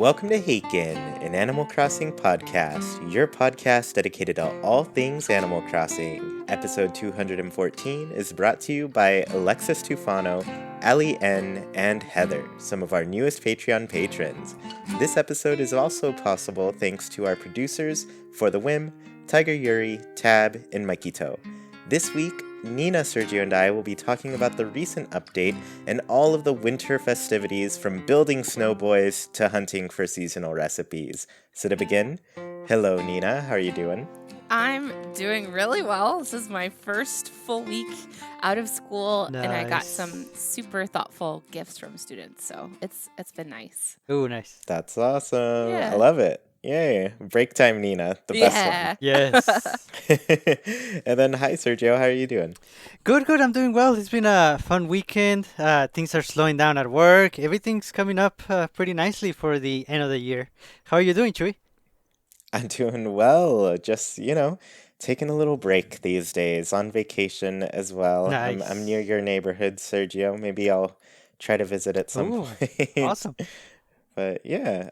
Welcome to Haken, an Animal Crossing podcast, your podcast dedicated to all things Animal Crossing. Episode 214 is brought to you by Alexis Tufano, Ali N, and Heather, some of our newest Patreon patrons. This episode is also possible thanks to our producers, For the Whim, Tiger Yuri, Tab, and Mikito. This week, Nina, Sergio, and I will be talking about the recent update and all of the winter festivities from building snowboys to hunting for seasonal recipes. So to begin, hello Nina, how are you doing? I'm doing really well. This is my first full week out of school, Nice. and I got some super thoughtful gifts from students, so it's been nice. Oh, nice. That's awesome. Yeah. I love it. Yay. Break time, Nina. The best one. Yes. And then, hi, Sergio. How are you doing? Good. I'm doing well. It's been a fun weekend. Things are slowing down at work. Everything's coming up pretty nicely for the end of the year. How are you doing, Chuy? I'm doing well. Just, taking a little break these days. On vacation as well. Nice. I'm near your neighborhood, Sergio. Maybe I'll try to visit at some Ooh, point. awesome. But yeah,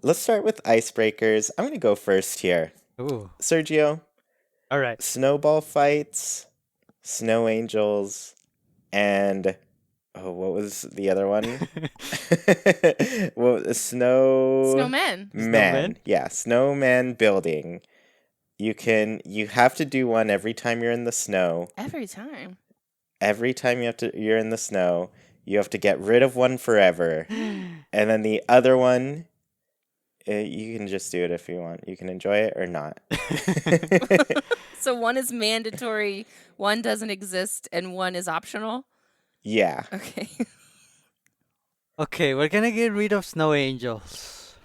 let's start with icebreakers. I'm going to go first here. Ooh. Sergio, All right. snowball fights, snow angels, and what was the other one? Snowmen. Man. Yeah, snowman building. You have to do one every time you're in the snow. Every time. Every time you're in the snow, you have to get rid of one forever. And then the other one, you can just do it if you want. You can enjoy it or not. So one is mandatory, one doesn't exist, and one is optional? Yeah. Okay. Okay, we're gonna get rid of snow angels.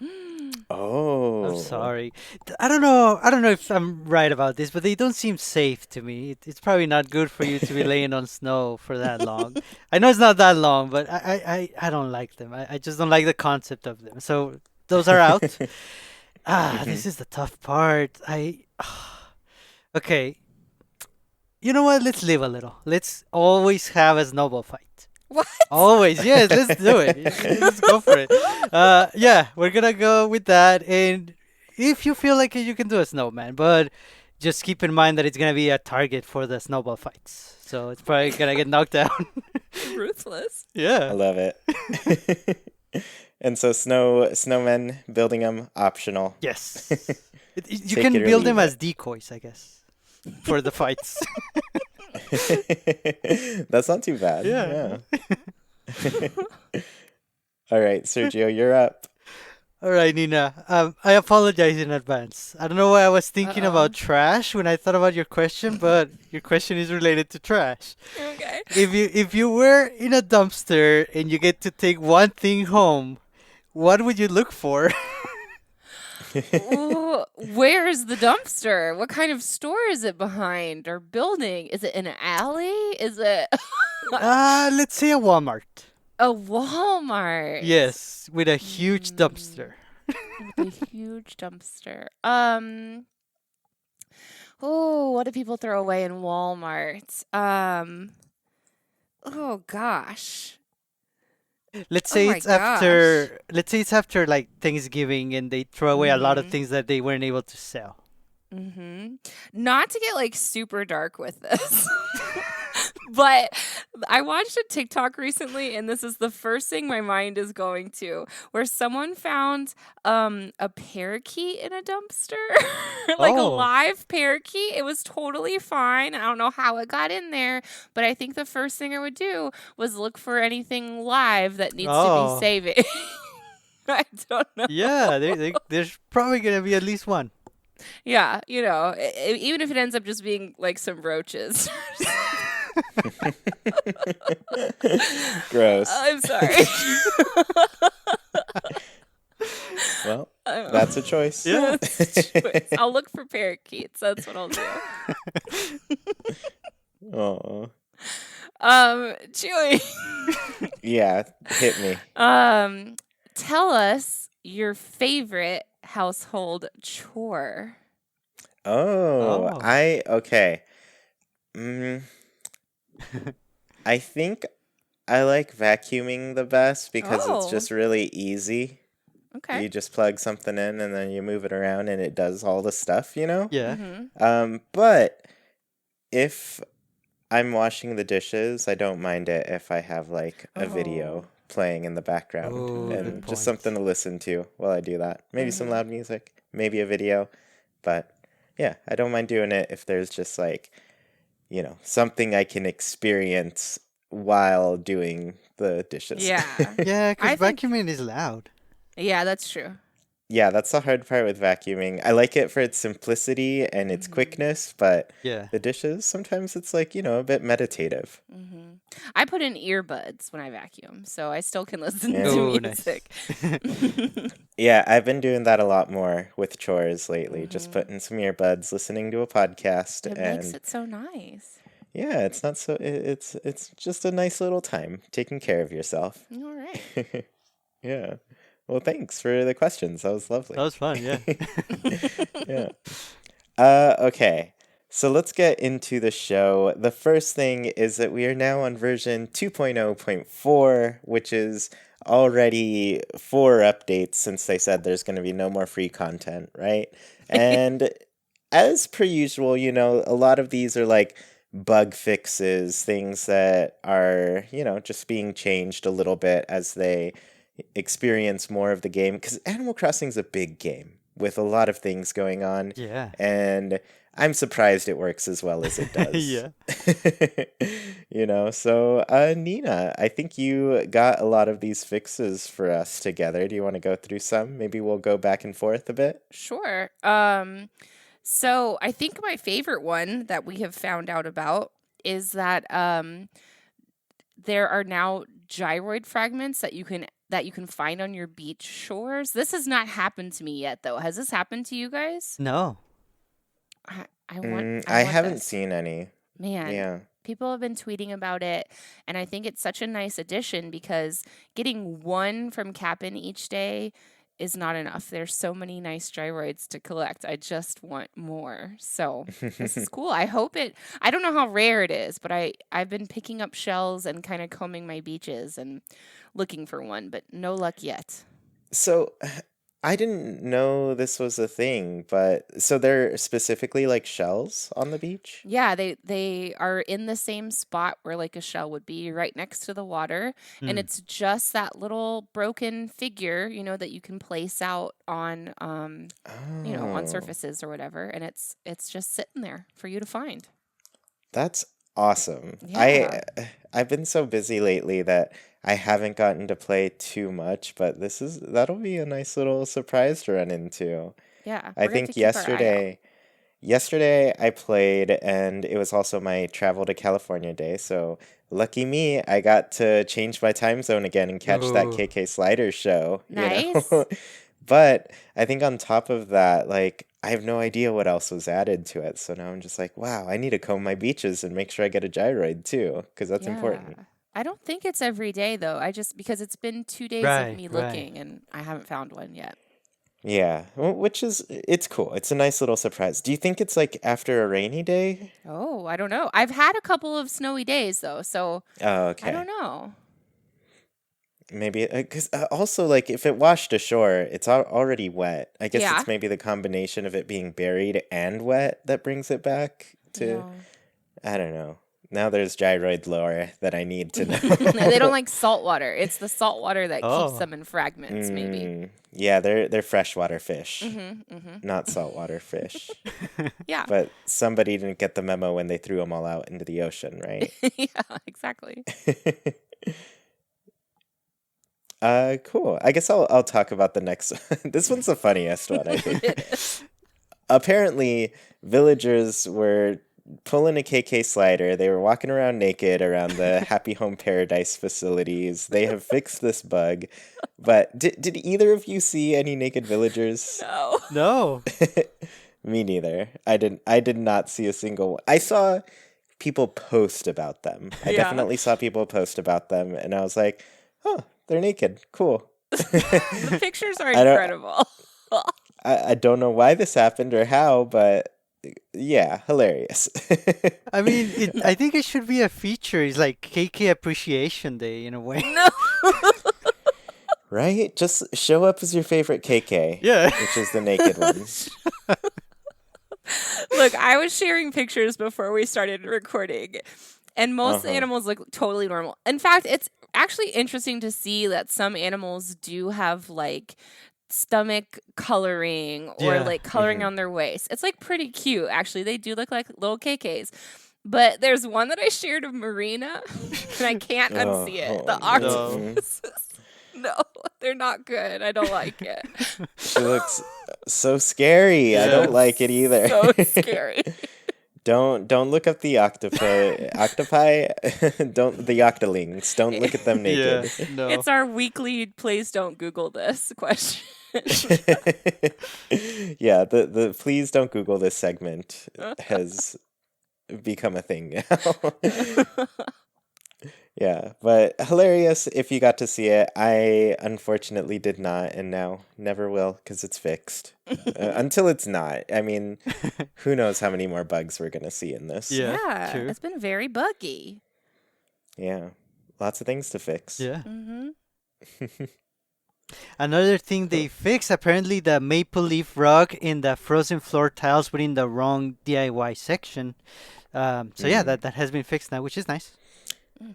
Oh. I'm sorry. I don't know if I'm right about this, but they don't seem safe to me. It's probably not good for you to be laying on snow for that long. I know it's not that long, but I don't like them. I just don't like the concept of them. So those are out. This is the tough part. Okay. You know what? Let's live a little. Let's always have a snowball fight. What? Always, yes, let's do it. Let's go for it. Yeah, we're gonna go with that. And if you feel like it, you can do a snowman, but just keep in mind that it's gonna be a target for the snowball fights. So it's probably gonna get knocked down. Ruthless. I Yeah. love it. And so snowmen, building them, optional. Yes. You Take can it or build leave them it. as decoys, I guess, for the fights. That's not too bad. Yeah. All right, Sergio, you're up. All right, Nina. I apologize in advance. I don't know why I was thinking Uh-oh. about trash when I thought about your question, but your question is related to trash. Okay. If you were in a dumpster and you get to take one thing home, what would you look for? Ooh, where's the dumpster? What kind of store is it behind or building? Is it in an alley? Is it Let's say a Walmart. a Walmart? Yes, with a huge dumpster. With a huge dumpster. Oh, what do people throw away in Walmart? Oh gosh. Let's say my it's after like Thanksgiving and they throw away a lot of Mhm. things that they weren't able to sell. Not to get like super dark with this. But I watched a TikTok recently, and this is the first thing my mind is going to, where someone found a parakeet in a dumpster, like a Oh. live parakeet. It was totally fine. I don't know how it got in there, but I think the first thing I would do was look for anything live that needs to Oh. be saving. I don't know. Yeah, there's probably gonna be at least one. Yeah, even if it ends up just being like some roaches. Gross. I'm sorry. Well, that's a choice. Yeah. I'll look for parakeets. That's what I'll do. Oh. Chuy, Yeah, hit me. tell us your favorite household chore. Oh, Oh. okay. Mm, I think I like vacuuming the best because it's Oh. just really easy. Okay. You just plug something in and then you move it around and it does all the stuff, you know? Yeah. But if I'm washing the dishes, I don't mind it if I have like a video Oh. playing in the background Oh, good and just point. something to listen to while I do that. Maybe some loud music, maybe a video. But yeah, I don't mind doing it if there's just like, you know, something I can experience while doing the dishes. Yeah. Yeah, because I think vacuuming is loud. yeah, that's true. Yeah, that's the hard part with vacuuming. I like it for its simplicity and its quickness, but Yeah. the dishes, sometimes it's like, you know, a bit meditative. I put in earbuds when I vacuum, so I still can listen Yeah. to Oh, nice. music. Yeah, I've been doing that a lot more with chores lately, just putting some earbuds, listening to a podcast, It and makes it so nice. yeah, it's not so it's just a nice little time taking care of yourself. All right. Yeah. Well, thanks for the questions. That was lovely. That was fun, yeah. Yeah. Okay. So let's get into the show. The first thing is that we are now on version 2.0.4, which is already 4 updates since they said there's going to be no more free content, right? And as per usual, you know, a lot of these are like bug fixes, things that are, you know, just being changed a little bit as they experience more of the game. Because Animal Crossing is a big game with a lot of things going on. Yeah. And I'm surprised it works as well as it does. Yeah. You know, so Nina, I think you got a lot of these fixes for us together. Do you want to go through some? Maybe we'll go back and forth a bit. Sure. So I think my favorite one that we have found out about is that there are now gyroid fragments that you can find on your beach shores. This has not happened to me yet, though. Has this happened to you guys? No. I want. I want haven't this. seen any. Man, Yeah. people have been tweeting about it, and I think it's such a nice addition because getting one from Cap'n each day is not enough. There's so many nice gyroids to collect. I just want more. So this is cool. I hope it. I don't know how rare it is, but I've been picking up shells and kind of combing my beaches and looking for one, but no luck yet. So I didn't know this was a thing, but so they're specifically like shells on the beach? Yeah, they are in the same spot where like a shell would be, right next to the water, and it's just that little broken figure, you know, that you can place out on you know, on Oh, surfaces or whatever, and it's just sitting there for you to find. that's awesome. Yeah. I've been so busy lately that I haven't gotten to play too much, but that'll be a nice little surprise to run into. Yeah, I we're gonna have to think keep our eye out. yesterday I played and it was also my travel to California day, so lucky me, I got to change my time zone again and catch that Oh. KK Slider show, you Nice. know. But I think on top of that, like I have no idea what else was added to it. So now I'm just like, wow, I need to comb my beaches and make sure I get a gyroid too, because that's important. Yeah. I don't think it's every day though. I just because it's been 2 days of Right, me right. looking and I haven't found one yet. Yeah, which is it's cool. It's a nice little surprise. Do you think it's like after a rainy day? Oh, I don't know. I've had a couple of snowy days though, so Oh, I don't okay. know. Maybe because also like if it washed ashore, it's already wet. I guess Yeah. it's maybe the combination of it being buried and wet that brings it back to. Yeah. I don't know. Now there's gyroid lore that I need to They don't know. like salt water. It's the salt water that keeps Oh. them in fragments, maybe. Yeah, they're freshwater fish, Mm-hmm. not saltwater fish. Yeah. But somebody didn't get the memo when they threw them all out into the ocean, right? Yeah, exactly. Cool. I guess I'll talk about the next. This one's the funniest one, I think. It is. Apparently, villagers were pulling a KK slider. They were walking around naked around the Happy Home Paradise facilities. They have fixed this bug. But did either of you see any naked villagers? No. No. Me neither. I did not see a single one. I saw people post about them. I Yeah. definitely saw people post about them, and I was like, "Oh, they're naked. Cool." The pictures are I don't incredible. I don't know why this happened or how, but yeah, hilarious. I mean, I think it should be a feature. It's like KK Appreciation Day in a way. No. Right? Just show up as your favorite KK. Yeah. Which is the naked ones. Look, I was sharing pictures before we started recording, and most Uh-huh. animals look totally normal. In fact, it's actually interesting to see that some animals do have like stomach coloring or Yeah. like coloring on their waist. It's like pretty cute, actually. They do look like little KKs. But there's one that I shared of Marina, and I can't unsee it. The no. octopus. No, they're not good. I don't like it. She looks so scary. I don't like it either. So scary. Don't look up the octopi. Don't the octolings. Don't look at them naked. Yeah. No. It's our weekly please don't Google this question. Yeah, the please don't Google this segment has become a thing now. Yeah, but hilarious if you got to see it. I unfortunately did not, and now never will because it's fixed. Until it's not. I mean, who knows how many more bugs we're going to see in this. Yeah. True. It's been very buggy. Yeah, lots of things to fix. Yeah. Mm-hmm. Another thing they fixed, apparently the maple leaf rug in the frozen floor tiles were in the wrong DIY section. So yeah, that has been fixed now, which is nice.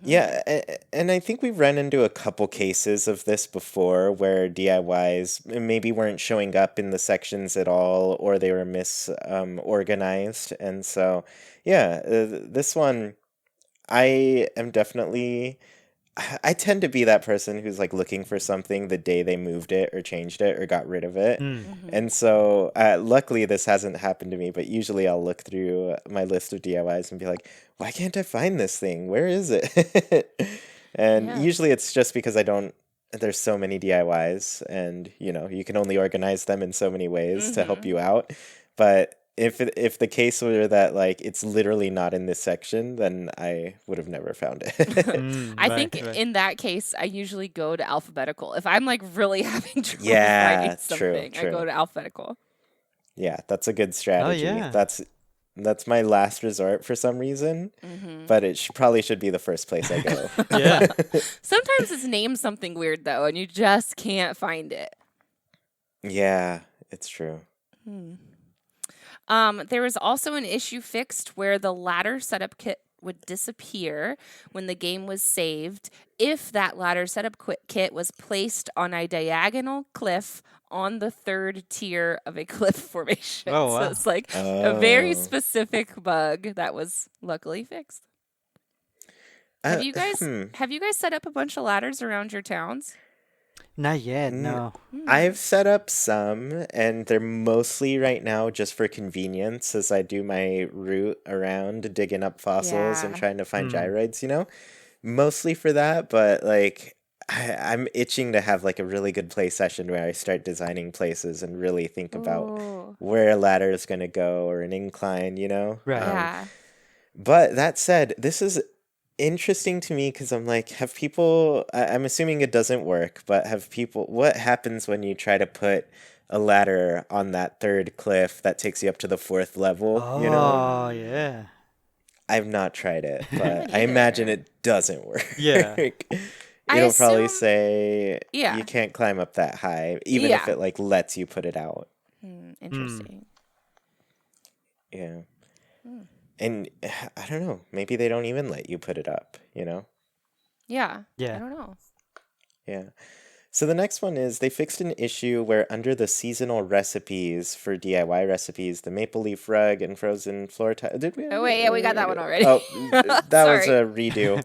Yeah, and I think we've run into a couple cases of this before where DIYs maybe weren't showing up in the sections at all, or they were misorganized. And so, yeah, this one, I am definitely... I tend to be that person who's like looking for something the day they moved it or changed it or got rid of it. And so luckily this hasn't happened to me, but usually I'll look through my list of DIYs and be like, why can't I find this thing? Where is it? And usually it's just because there's so many DIYs and, you can only organize them in so many ways to help you out. But if the case were that like it's literally not in this section, then I would have never found it. I think in that case, I usually go to alphabetical. If I'm like really having trouble Yeah, finding something, I go to alphabetical. Yeah, that's a good strategy. yeah. That's my last resort for some reason, but it probably should be the first place I go. Yeah. Sometimes it's named something weird though, and you just can't find it. Yeah, it's true. There was also an issue fixed where the ladder setup kit would disappear when the game was saved if that ladder setup kit was placed on a diagonal cliff on the third tier of a cliff formation. Oh, wow. So it's like a very specific bug that was luckily fixed. Have you guys set up a bunch of ladders around your towns? Not yet, no. I've set up some, and they're mostly right now just for convenience as I do my route around digging up fossils and trying to find gyroids, Mostly for that, but like I'm itching to have like a really good play session where I start designing places and really think about where a ladder is going to go or an incline, Right. Yeah. But that said, this is interesting to me because I'm like, I'm assuming it doesn't work, but what happens when you try to put a ladder on that third cliff that takes you up to the fourth level? Oh, yeah. I've not tried it, but I imagine it doesn't work. Yeah. It'll probably say Yeah. you can't climb up that high, even if it like lets you put it out. Interesting. Yeah. And I don't know, maybe they don't even let you put it up, Yeah. Yeah. I don't know. Yeah. So the next one is they fixed an issue where under the seasonal recipes for DIY recipes, the maple leaf rug and frozen floor tile. Did we? Oh, wait, yeah, we got that one already. Oh, that was Sorry. a redo.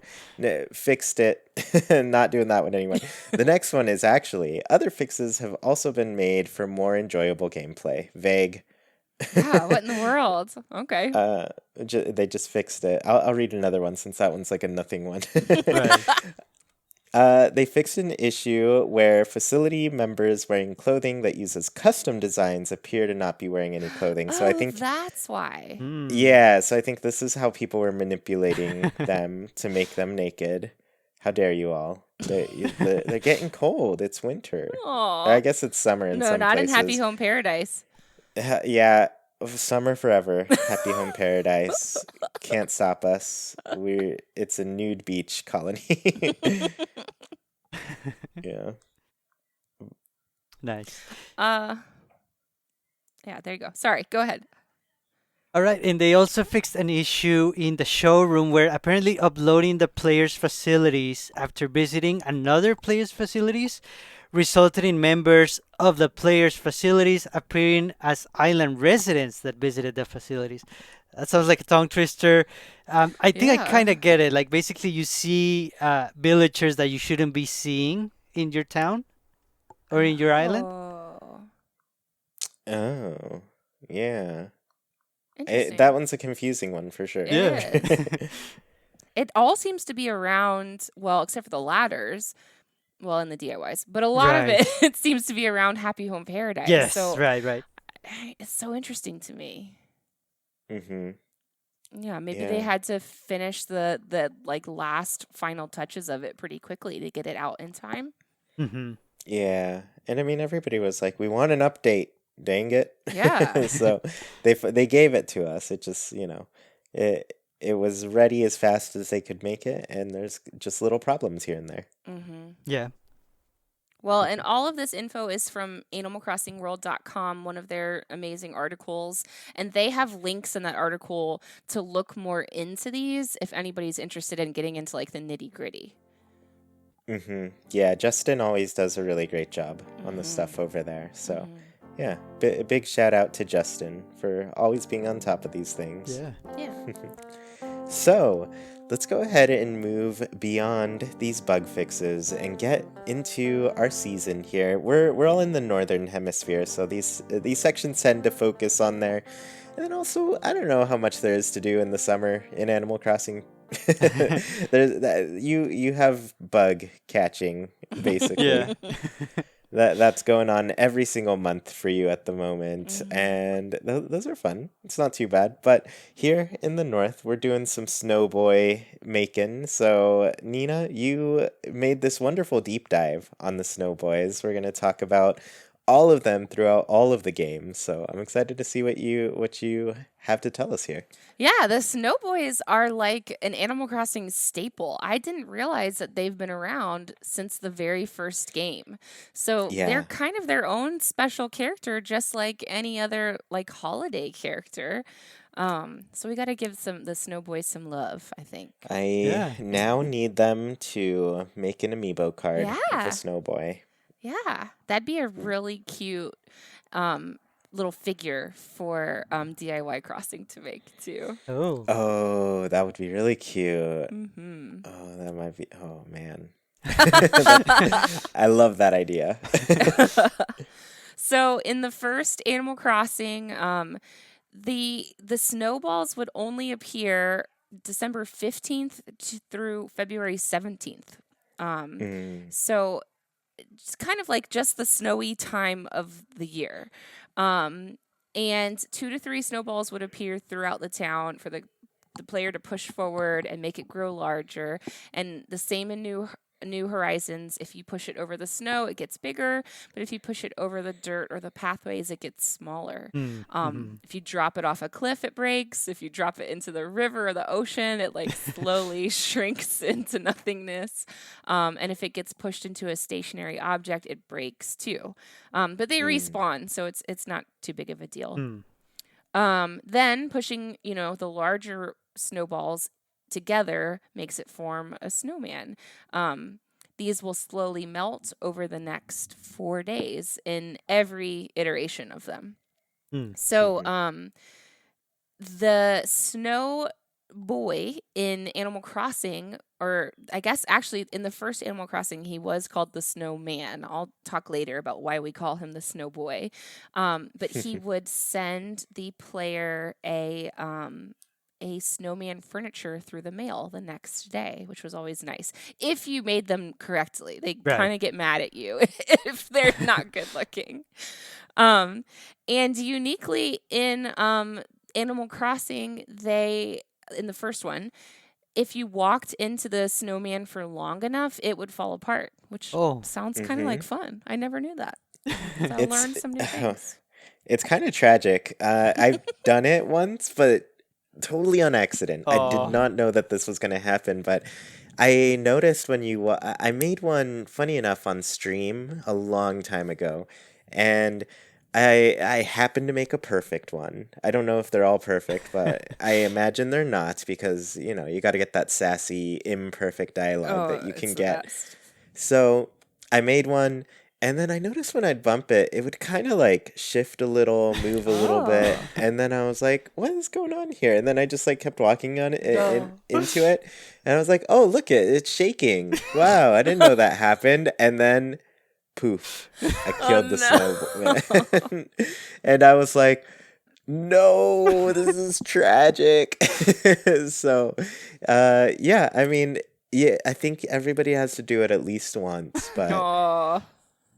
Fixed it. Not doing that one anymore. The next one is actually other fixes have also been made for more enjoyable gameplay. Vague. Yeah, what in the world? Okay. They just fixed it. I'll read another one since that one's like a nothing one. Right. They fixed an issue where facility members wearing clothing that uses custom designs appear to not be wearing any clothing. So I think that's why. yeah, so I think this is how people were manipulating them to make them naked. How dare you all? They're getting cold. It's winter. Aww. I guess it's summer in No, some not places. in Happy Home Paradise. Yeah, summer forever. Happy home paradise. Can't stop us. It's a nude beach colony. Yeah. Nice. Yeah, there you go. Sorry, go ahead. All right, and they also fixed an issue in the showroom where apparently uploading the player's facilities after visiting another player's facilities resulted in members of the player's facilities appearing as island residents that visited the facilities. That sounds like a tongue twister. I think I kind Yeah. of get it. Like basically, you see villagers that you shouldn't be seeing in your town or in your island. Oh, Oh, yeah. That interesting. one's a confusing one for sure. It Yeah. is. It all seems to be around, well, except for the ladders, well, in the DIYs, but a lot of Right. it, it seems to be around Happy Home Paradise. Yes. So Right. Right. it's so interesting to me. Mm-hmm. Yeah, maybe they Yeah. had to finish the like last final touches of it pretty quickly to get it out in time. Mm-hmm. Yeah. And I mean, everybody was like, we want an update. Dang it. Yeah. So they gave it to us. It just, it was ready as fast as they could make it, and there's just little problems here and there. Mm-hmm. Yeah. Well, and all of this info is from animalcrossingworld.com, one of their amazing articles. And they have links in that article to look more into these if anybody's interested in getting into like the nitty gritty. Mm-hmm. Yeah, Justin always does a really great job on the Mm-hmm. stuff over there. So, Mm-hmm. yeah, a big shout out to Justin for always being on top of these things. Yeah. Yeah. So, let's go ahead and move beyond these bug fixes and get into our season here. We're all in the northern hemisphere, so these sections tend to focus on there. And then also, I don't know how much there is to do in the summer in Animal Crossing. There's that you have bug catching basically. Yeah. That's going on every single month for you at the moment, Mhm. and those are fun. It's not too bad. But here in the north, we're doing some Snowboy making. So Nina, you made this wonderful deep dive on the Snowboys. We're gonna talk about all of them throughout all of the games. So I'm excited to see what you have to tell us here. Yeah, the Snowboys are like an Animal Crossing staple. I didn't realize that they've been around since the very first game. So they're Yeah. kind of their own special character, just like any other like holiday character. So we got to give the Snowboys some love, I think. I Yeah. now need them to make an amiibo card of the Yeah. Snowboy. Yeah, that'd be a really cute little figure for DIY Crossing to make too. Oh. Oh, that would be really cute. Mm-hmm. Oh, that might be. Oh, man. I love that idea. So in the first Animal Crossing, the snowballs would only appear December 15th through February 17th. Mm, So it's kind of like just the snowy time of the year. And 2 to 3 snowballs would appear throughout the town for the player to push forward and make it grow larger. And the same in New Horizons. If you push it over the snow, it gets bigger. But if you push it over the dirt or the pathways, it gets smaller. Mm-hmm. If you drop it off a cliff, it breaks. If you drop it into the river or the ocean, it like slowly shrinks into nothingness. And if it gets pushed into a stationary object, it breaks too. But they respawn, so it's not too big of a deal. Then pushing, the larger snowballs together makes it form a snowman. These will slowly melt over the next 4 days in every iteration of them. So, the Snow Boy in Animal Crossing, or I guess actually in the first Animal Crossing, he was called the Snowman. I'll talk later about why we call him the Snow Boy. But he would send the player a snowman furniture through the mail the next day, which was always nice. If you made them correctly, they Right. kind of get mad at you if they're not good looking. And uniquely in Animal Crossing, in the first one, if you walked into the snowman for long enough, it would fall apart, which Oh. sounds kind of like fun. I never knew that. So I It's- learned some new things. it's kind of tragic. I've done it once, but totally on accident. I did Oh. not know that this was going to happen, but I noticed when I made one, funny enough, on stream a long time ago, and I happened to make a perfect one. I don't know if they're all perfect, but I imagine they're not because, you got to get that sassy, imperfect dialogue that you it's can the get. best. So I made one, and then I noticed when I'd bump it, it would kind of like shift a little, move a little bit, Oh. and then I was like, "What is going on here?" And then I just like kept walking on it No. into it, and I was like, "Oh, look it's shaking! Wow, I didn't know that happened." And then, poof, I killed the snowman, and I was like, "No, this is tragic." So, yeah, I mean, yeah, I think everybody has to do it at least once, but Oh.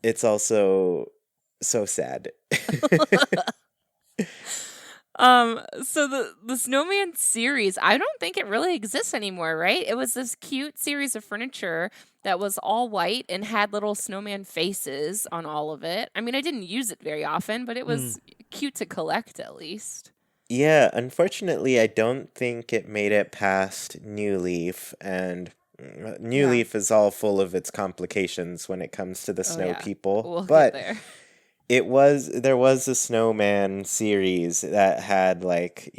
it's also so sad. So the Snowman series, I don't think it really exists anymore, right? It was this cute series of furniture that was all white and had little snowman faces on all of it. I mean, I didn't use it very often, but it was cute to collect at least. Yeah, unfortunately, I don't think it made it past New Leaf, and New Yeah. Leaf is all full of its complications when it comes to the Oh snow yeah. people. We'll get But there. there was a snowman series that had like,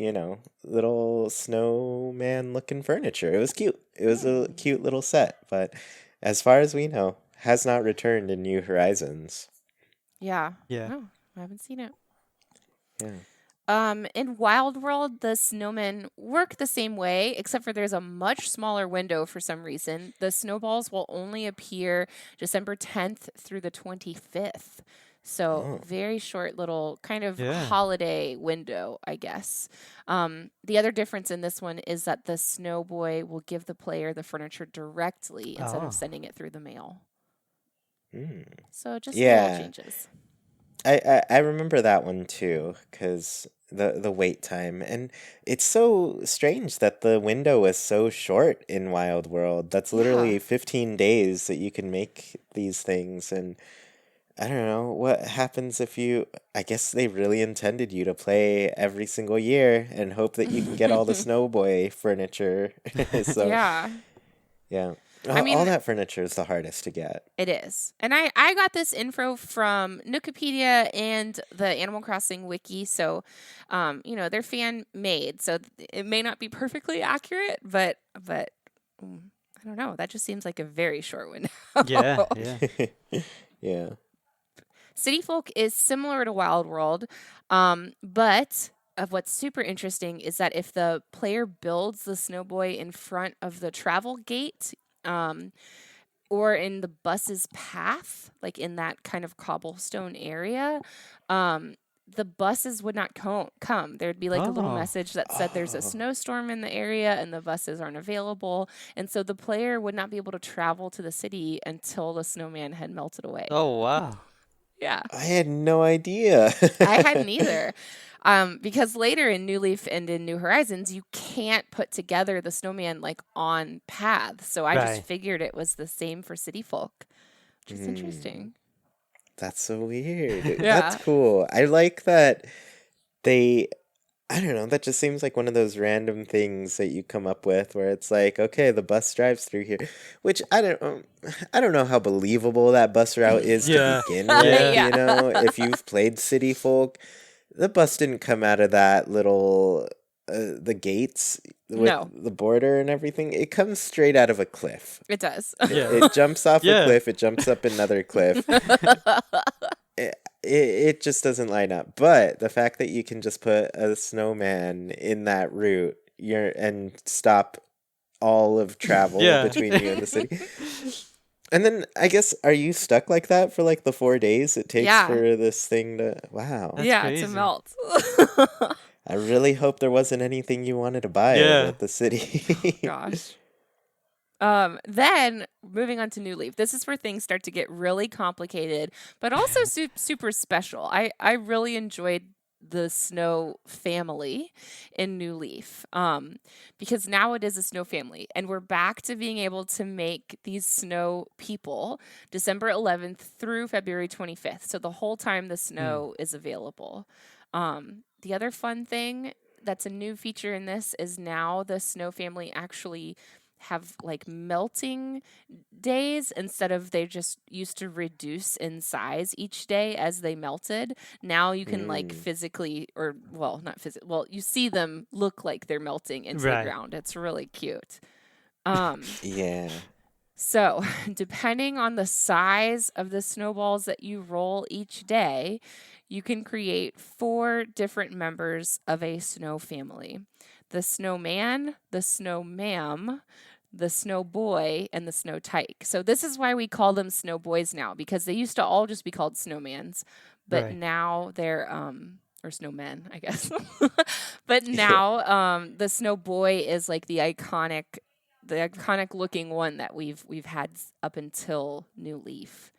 little snowman looking furniture. It was cute. It was a cute little set, but as far as we know, has not returned in New Horizons. Yeah. Yeah. No, I haven't seen it. Yeah. In Wild World, the snowmen work the same way, except for there's a much smaller window for some reason. The snowballs will only appear December 10th through the 25th. So, Oh. very short little kind of Yeah. holiday window, I guess. The other difference in this one is that the Snowboy will give the player the furniture directly instead Oh. of sending it through the mail. Mm. So, just little Yeah. changes. I remember that one too, because the wait time, and it's so strange that the window is so short in Wild World. That's Yeah. literally 15 days that you can make these things, and I don't know what happens if I guess they really intended you to play every single year and hope that you can get all the Snowboy furniture. So, Yeah. yeah. I All mean, that furniture is the hardest to get. it is. And I got this info from Wikipedia and the Animal Crossing wiki. So, they're fan made. So it may not be perfectly accurate, but I don't know. That just seems like a very short window. Yeah. Yeah. Yeah. City Folk is similar to Wild World, but what's super interesting is that if the player builds the Snowboy in front of the travel gate, or in the bus's path, like in that kind of cobblestone area, the buses would not come. There'd be like a little Oh. message that said there's a Oh. snowstorm in the area and the buses aren't available. And so the player would not be able to travel to the city until the snowman had melted away. Oh wow. Yeah. I had no idea. I hadn't either. Because later in New Leaf and in New Horizons, you can't put together the snowman like on paths. So I just Right. figured it was the same for City Folk, which is interesting. That's so weird. Yeah. That's cool. I like that I don't know, that just seems like one of those random things that you come up with where it's like, okay, the bus drives through here, which I don't know how believable that bus route is Yeah. to begin Yeah. with, if you've played City Folk. The bus didn't come out of that little the gates with No. the border and everything. It comes straight out of a cliff. It does. Yeah. It jumps off a Yeah. cliff, it jumps up another cliff. It just doesn't line up. But the fact that you can just put a snowman in that route and stop all of travel Yeah. between you and the city. And then I guess, are you stuck like that for like the 4 days it takes Yeah. for this thing to? Wow. That's yeah, crazy. to melt. I really hope there wasn't anything you wanted to buy Yeah. at the city. Gosh. Then moving on to New Leaf. This is where things start to get really complicated, but also super special. I really enjoyed the Snow family in New Leaf, because now it is a Snow family, and we're back to being able to make these Snow people December 11th through February 25th. So the whole time the snow is available. The other fun thing that's a new feature in this is now the snow family actually have like melting days instead of they just used to reduce in size each day as they melted. Now you can like physically, or well, not physically, well, you see them look like they're melting into the Right. ground. It's really cute. Yeah. So, depending on the size of the snowballs that you roll each day, you can create 4 different members of a snow family: the snowman, the snowmam, the snowboy, and the snow tyke. So, this is why we call them snowboys now, because they used to all just be called snowmans, but Right. now they're or snowmen, I guess. But now the snowboy is like the iconic looking one that we've had up until New Leaf.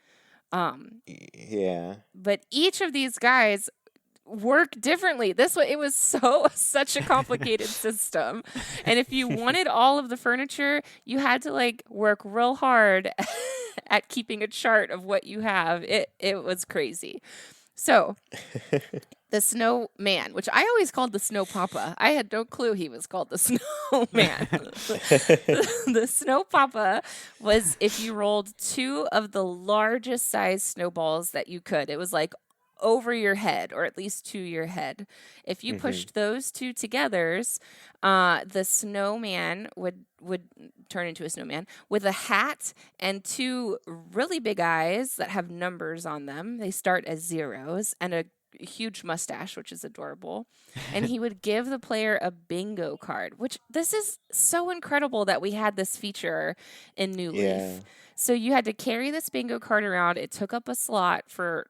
Yeah. But each of these guys work differently. It was such a complicated system. And if you wanted all of the furniture, you had to like work real hard at keeping a chart of what you have. It was crazy. So the snowman, which I always called the snow papa. I had no clue he was called the snowman. The snow papa was if you rolled 2 of the largest size snowballs that you could. It was like over your head, or at least to your head. If you pushed those 2 together, the snowman would turn into a snowman with a hat and 2 really big eyes that have numbers on them. They start as zeros, and a huge mustache, which is adorable. And he would give the player a bingo card, which this is so incredible that we had this feature in New Yeah. Leaf. So you had to carry this bingo card around. It took up a slot for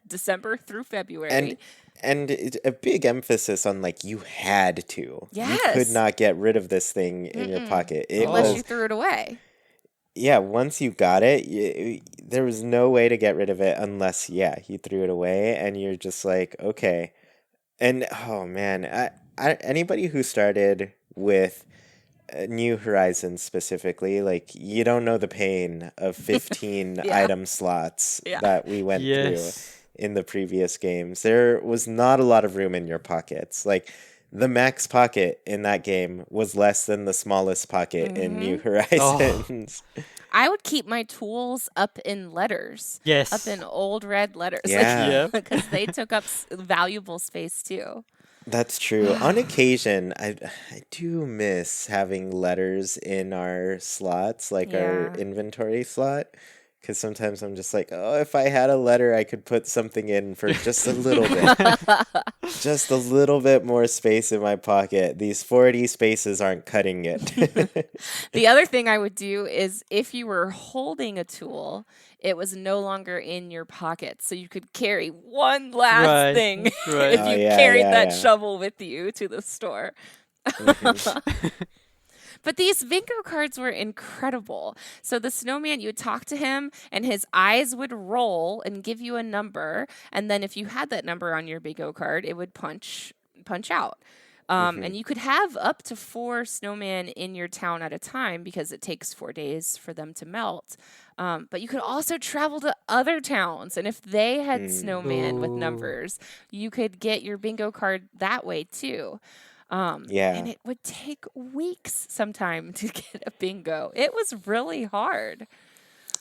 December through February. And a big emphasis on like you had to. You could Yes. not get rid of this thing in your pocket. It Unless was you threw it away. yeah, once you got it, there was no way to get rid of it unless you threw it away and you're just like, okay. And oh man, anybody who started with New Horizons specifically, like you don't know the pain of 15 Yeah. item slots Yeah. that we went through Yes. in the previous games. There was not a lot of room in your pockets. Like the max pocket in that game was less than the smallest pocket in New Horizons. I would keep my tools up in letters. Yes. Up in old red letters. Yeah. Yep. Because they took up valuable space too. That's true. On occasion, I do miss having letters in our slots, like our Yeah. inventory slot. Because sometimes I'm just like, oh, if I had a letter, I could put something in for just a little bit. Just a little bit more space in my pocket. These 40 spaces aren't cutting it. The other thing I would do is if you were holding a tool, it was no longer in your pocket. So you could carry one last Right. thing Right. if Oh, you yeah, carried yeah, that yeah. shovel with you to the store. But these bingo cards were incredible. So the snowman, you would talk to him and his eyes would roll and give you a number. And then if you had that number on your bingo card, it would punch out. And you could have up to 4 snowmen in your town at a time because it takes 4 days for them to melt. But you could also travel to other towns. And if they had snowmen with Ooh. numbers, you could get your bingo card that way too. Yeah. And it would take weeks sometime to get a bingo. It was really hard.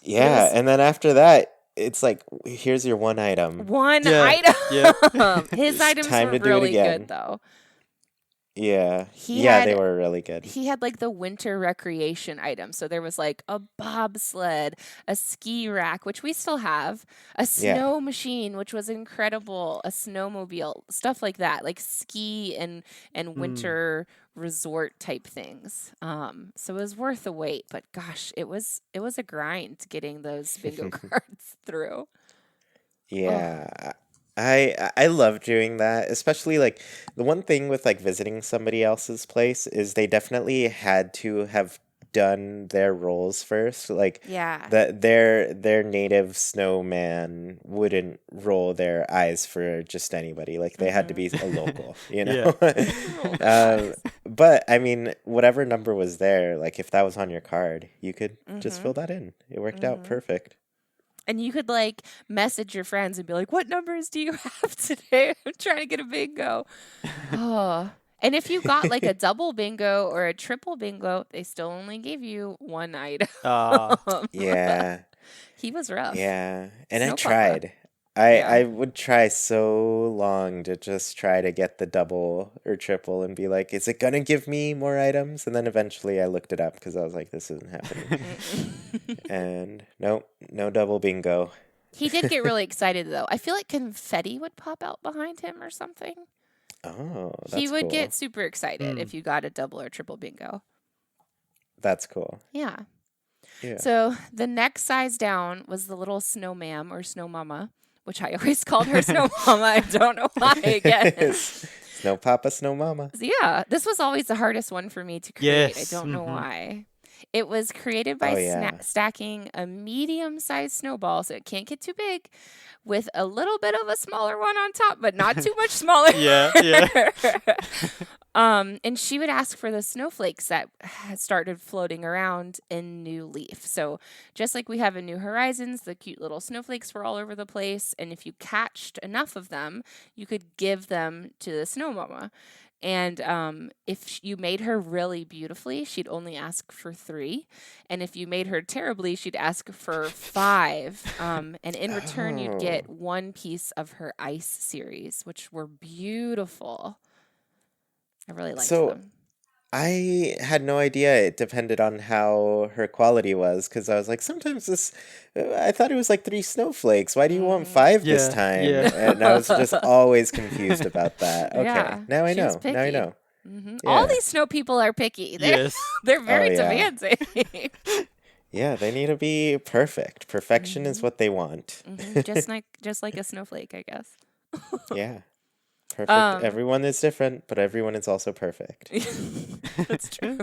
Yeah. was- And then after that, it's like, here's your one item. One Yeah, item. His It's items time were to do it really again. good though. Yeah. He Yeah, they had- were really good. He had like the winter recreation items. So there was like a bobsled, a ski rack, which we still have, a snow machine, which was incredible, a snowmobile, stuff like that, like ski and winter resort type things. So it was worth the wait, but gosh, it was a grind getting those bingo cards through. Yeah. I love doing that, especially like the one thing with like visiting somebody else's place is they definitely had to have done their roles first. Like Yeah. that their native snowman wouldn't roll their eyes for just anybody. Like they had to be a local, you know? But I mean, whatever number was there, like if that was on your card, you could just fill that in. It worked out perfect. And you could like message your friends and be like, "What numbers do you have today? I'm trying to get a bingo." Oh. And if you got like a double bingo or a triple bingo, they still only gave you one item. Yeah. He was rough. Yeah. And I Snow Papa. tried. I Yeah. I would try so long to just try to get the double or triple and be like, is it gonna give me more items? And then eventually I looked it up because I was like, this isn't happening. Mm-mm. And nope, no double bingo. He did get really excited though. I feel like confetti would pop out behind him or something. Oh, He that's would cool. get super excited Mm. if you got a double or triple bingo. That's cool. Yeah. Yeah. So the next size down was the little snow ma'am or snow mama, which I always called her snow mama. I don't know why again. Snow Papa, Snow Mama. Yeah, this was always the hardest one for me to create. Yes. I don't know Mhm. why. It was created by Oh, yeah. stacking a medium-sized snowball, so it can't get too big, with a little bit of a smaller one on top, but not too much smaller. Yeah. And she would ask for the snowflakes that had started floating around in New Leaf. So just like we have in New Horizons, the cute little snowflakes were all over the place, and if you catched enough of them, you could give them to the snow mama. And if you made her really beautifully, she'd only ask for 3. And if you made her terribly, she'd ask for 5. And in return, you'd get Oh. 1 piece of her ice series, which were beautiful. I really liked So them. I had no idea it depended on how her quality was because I was like, sometimes this, I thought it was like 3 snowflakes. Why do you want 5 this Yeah, time? yeah. And I was just always confused about that. Okay, Yeah, now I she was know. Now I picky. know. All Yeah. these snow people are picky. They're, Yes. they're very yeah. demanding. Yeah, they need to be perfect. Perfection is what they want. Just like a snowflake, I guess. Yeah. Perfect. Um, Everyone is different, but everyone is also perfect. That's true.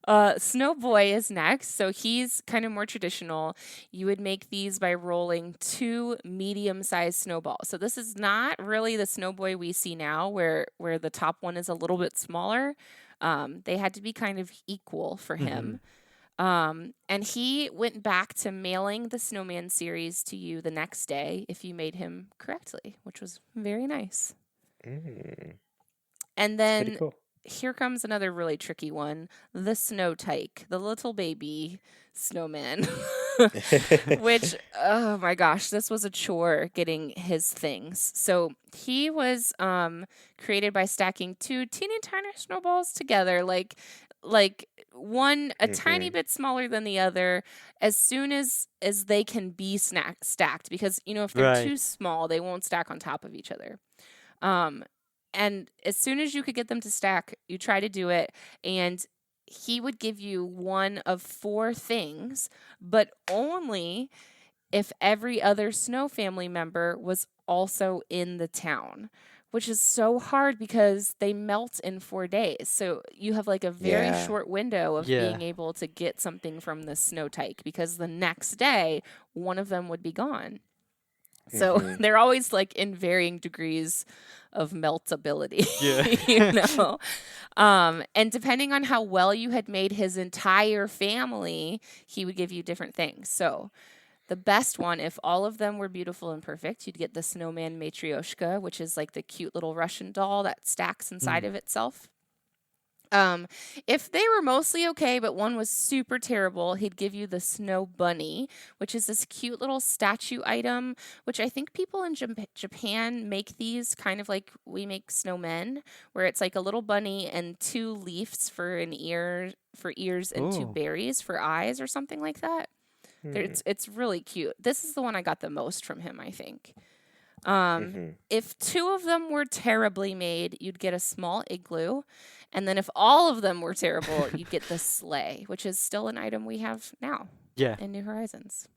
Snowboy is next. So he's kind of more traditional. You would make these by rolling 2 medium-sized snowballs. So this is not really the Snowboy we see now where the top one is a little bit smaller. They had to be kind of equal for him. And he went back to mailing the Snowman series to you the next day if you made him correctly, which was very nice. Mm, And pretty then cool. here comes another really tricky one, the snow tyke, the little baby snowman. Which, oh my gosh, this was a chore getting his things. So he was created by stacking 2 teeny tiny snowballs together, like one a tiny bit smaller than the other, as soon as they can be stacked, because if they're too Right. small, they won't stack on top of each other. And as soon as you could get them to stack, you try to do it, and he would give you one of 4 things, but only if every other Snow family member was also in the town, which is so hard because they melt in 4 days. So you have like a very Yeah. short window of being Yeah. able to get something from the snow tyke, because the next day one of them would be gone. So they're always like in varying degrees of meltability, Yeah. And depending on how well you had made his entire family, he would give you different things. So the best one, if all of them were beautiful and perfect, you'd get the snowman matryoshka, which is like the cute little Russian doll that stacks inside of itself. If they were mostly okay, but one was super terrible, he'd give you the snow bunny, which is this cute little statue item, which I think people in Japan make these kind of like we make snowmen, where it's like a little bunny and 2 leaves for an ear, for ears, and 2 Ooh. berries for eyes or something like that. It's really cute. This is the one I got the most from him, I think. If 2 of them were terribly made, you'd get a small igloo. And then if all of them were terrible, you'd get the sleigh, which is still an item we have now Yeah. in New Horizons.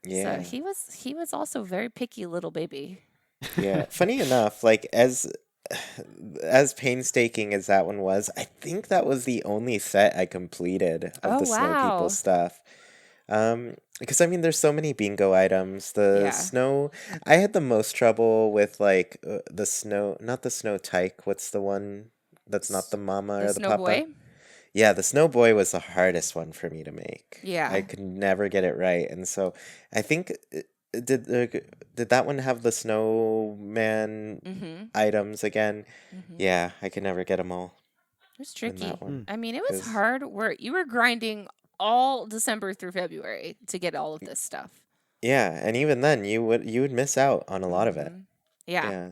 Yeah. So he was also very picky little baby. Yeah. Funny enough, like as painstaking as that one was, I think that was the only set I completed of Oh, the Snow People wow. stuff. Because I mean, there's so many bingo items. The Yeah. snow, I had the most trouble with like the snow, not the snow tyke. What's the one that's not the mama The or the papa? Snowboy. Yeah, the Snowboy was the hardest one for me to make. Yeah. I could never get it right, and so I think did that one have the snowman Mm-hmm. items again? Mm-hmm. Yeah, I could never get them all It was in that tricky. one I mean, it was because hard work. You were grinding all December through February to get all of this stuff. yeah, and even then you would miss out on a lot of it. Mm-hmm. Yeah. Yeah,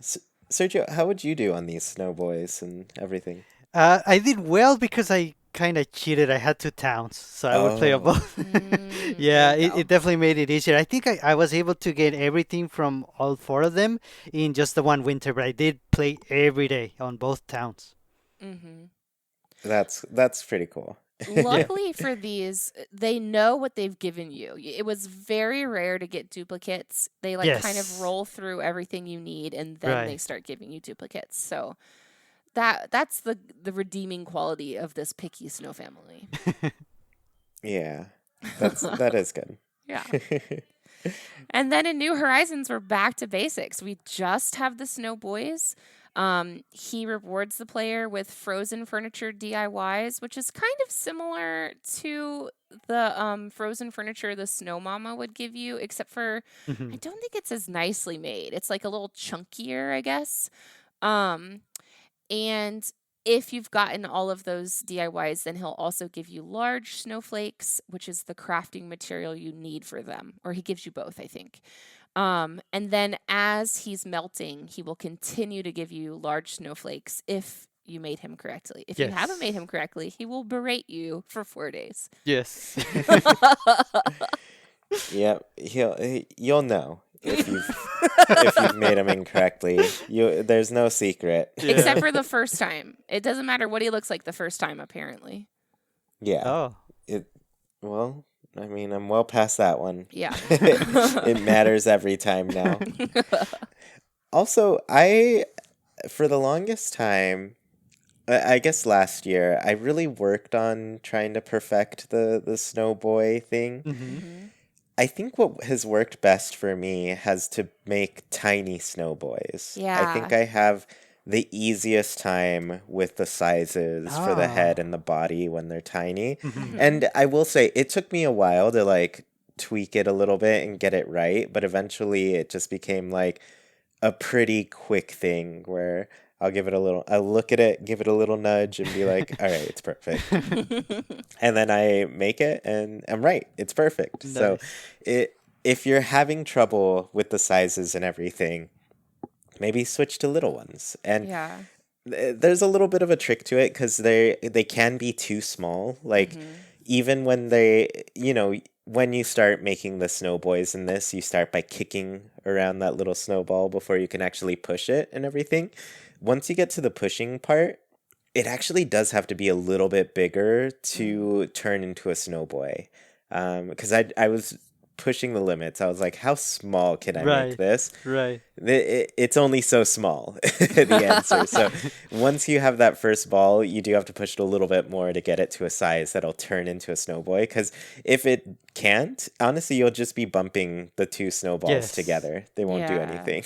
Sergio, how would you do on these Snowboys and everything? I did well because I kind of cheated. I had two towns, so I would play on Oh, both. There Yeah, you it go. definitely made it easier. I think I was able to get everything from all four of them in just the one winter, but I did play every day on both towns. Mm-hmm. that's pretty cool. Yeah. Luckily for these, they know what they've given you. It was very rare to get duplicates. They like kind of Yes. roll through everything you need and then they Right. start giving you duplicates. So that's the redeeming quality of this picky snow family. Yeah, that is good. Yeah. And then in New Horizons, we're back to basics. We just have the Snow Boys. He rewards the player with frozen furniture DIYs, which is kind of similar to the frozen furniture the Snow Mama would give you, except for I Mhm. don't think it's as nicely made. It's like a little chunkier, I guess. Um, and if you've gotten all of those DIYs, then he'll also give you large snowflakes, which is the crafting material you need for them. Or he gives you both, I think. And then as he's melting, he will continue to give you large snowflakes if you made him correctly. If you haven't made Yes. him correctly, he will berate you for 4 days. Yes. Yep, you'll know if you've made them incorrectly. There's no secret. Except Yeah. for the first time. It doesn't matter what he looks like the first time, apparently. Yeah. Oh. It well, I mean, I'm well past that one. Yeah. It matters every time now. Also, for the longest time, I guess last year, I really worked on trying to perfect the Snowboy thing. Mhm. Hmm. I think what has worked best for me has to make tiny snowboys. I think Yeah. I have the easiest time with the sizes for the head Ah. and the body when they're tiny. Mhm. Hmm. And I will say it took me a while to like tweak it a little bit and get it right, but eventually it just became like a pretty quick thing where I'll look at it, give it a little nudge and be like, all right, it's perfect. And then I make it and I'm right. It's perfect. So Nice. if you're having trouble with the sizes and everything, maybe switch to little ones. And Yeah. there's a little bit of a trick to it because they can be too small. Like Hmm. even when you start making the snowboys in this, you start by kicking around that little snowball before you can actually push it and everything. Once you get to the pushing part, it actually does have to be a little bit bigger Mm. to turn into a snowboy. Because I was pushing the limits. I was like, how small can I make Right. this? Right. It's only so small, the answer. So once you have that first ball, you do have to push it a little bit more to get it to a size that'll turn into a snowboy. Because if it can't, honestly, you'll just be bumping the two snowballs Yes. together. They won't do Yeah. anything.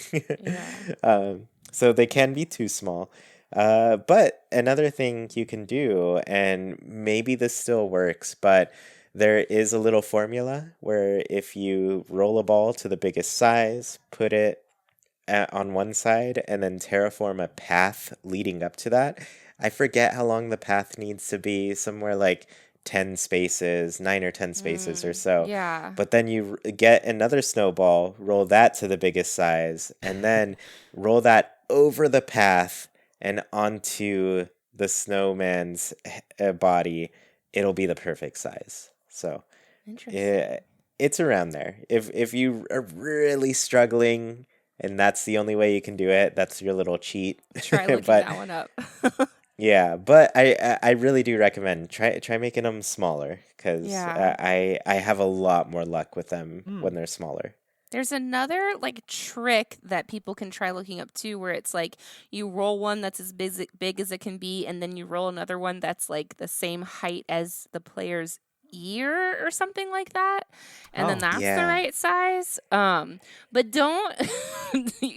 Yeah. So they can be too small. But another thing you can do, and maybe this still works, but there is a little formula where if you roll a ball to the biggest size, put it on one side, and then terraform a path leading up to that. I forget how long the path needs to be, somewhere like 10 spaces, 9 or 10 spaces or so. Yeah. But then you get another snowball, roll that to the biggest size, and then roll that over the path and onto the snowman's body. It'll be the perfect size. So Interesting. it's around there. If you are really struggling and that's the only way you can do it, that's your little cheat. Try looking But that one up. yeah, but I really do recommend try making them smaller because Yeah. I have a lot more luck with them Hmm. when they're smaller. There's another like trick that people can try looking up too, where it's like you roll one that's as big as it can be, and then you roll another one that's like the same height as the player's ear or something like that, and then Oh. that's the Yeah. right size. But don't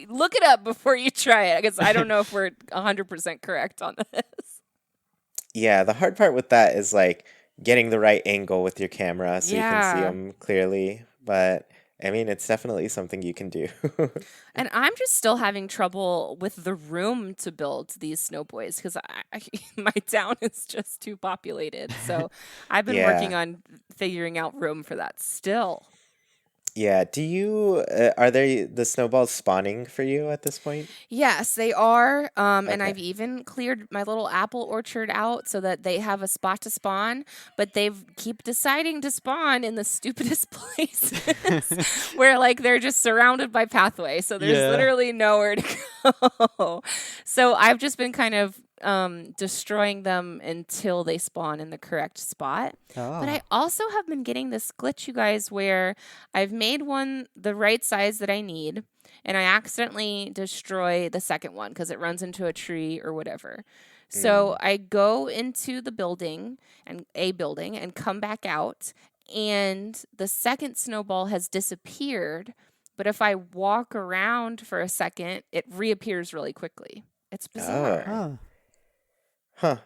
look it up before you try it because I don't know if we're 100% correct on this. Yeah, the hard part with that is like getting the right angle with your camera so you can see Yeah. them clearly. But I mean, it's definitely something you can do. And I'm just still having trouble with the room to build these snowboys because my town is just too populated. So I've been working Yeah. on figuring out room for that still. Yeah. Do you, are they the snowballs spawning for you at this point? Yes, they are. And Okay. I've even cleared my little apple orchard out so that they have a spot to spawn, but they've keep deciding to spawn in the stupidest places where like they're just surrounded by pathway. So there's Yeah. literally nowhere to go. So I've just been kind of destroying them until they spawn in the correct spot. But I Oh. also have been getting this glitch, you guys, where I've made one the right size that I need and I accidentally destroy the second one because it runs into a tree or whatever. So Mm. I go into the building and come back out, and the second snowball has disappeared. But if I walk around for a second, it reappears really quickly. It's Oh. bizarre. Oh. Huh.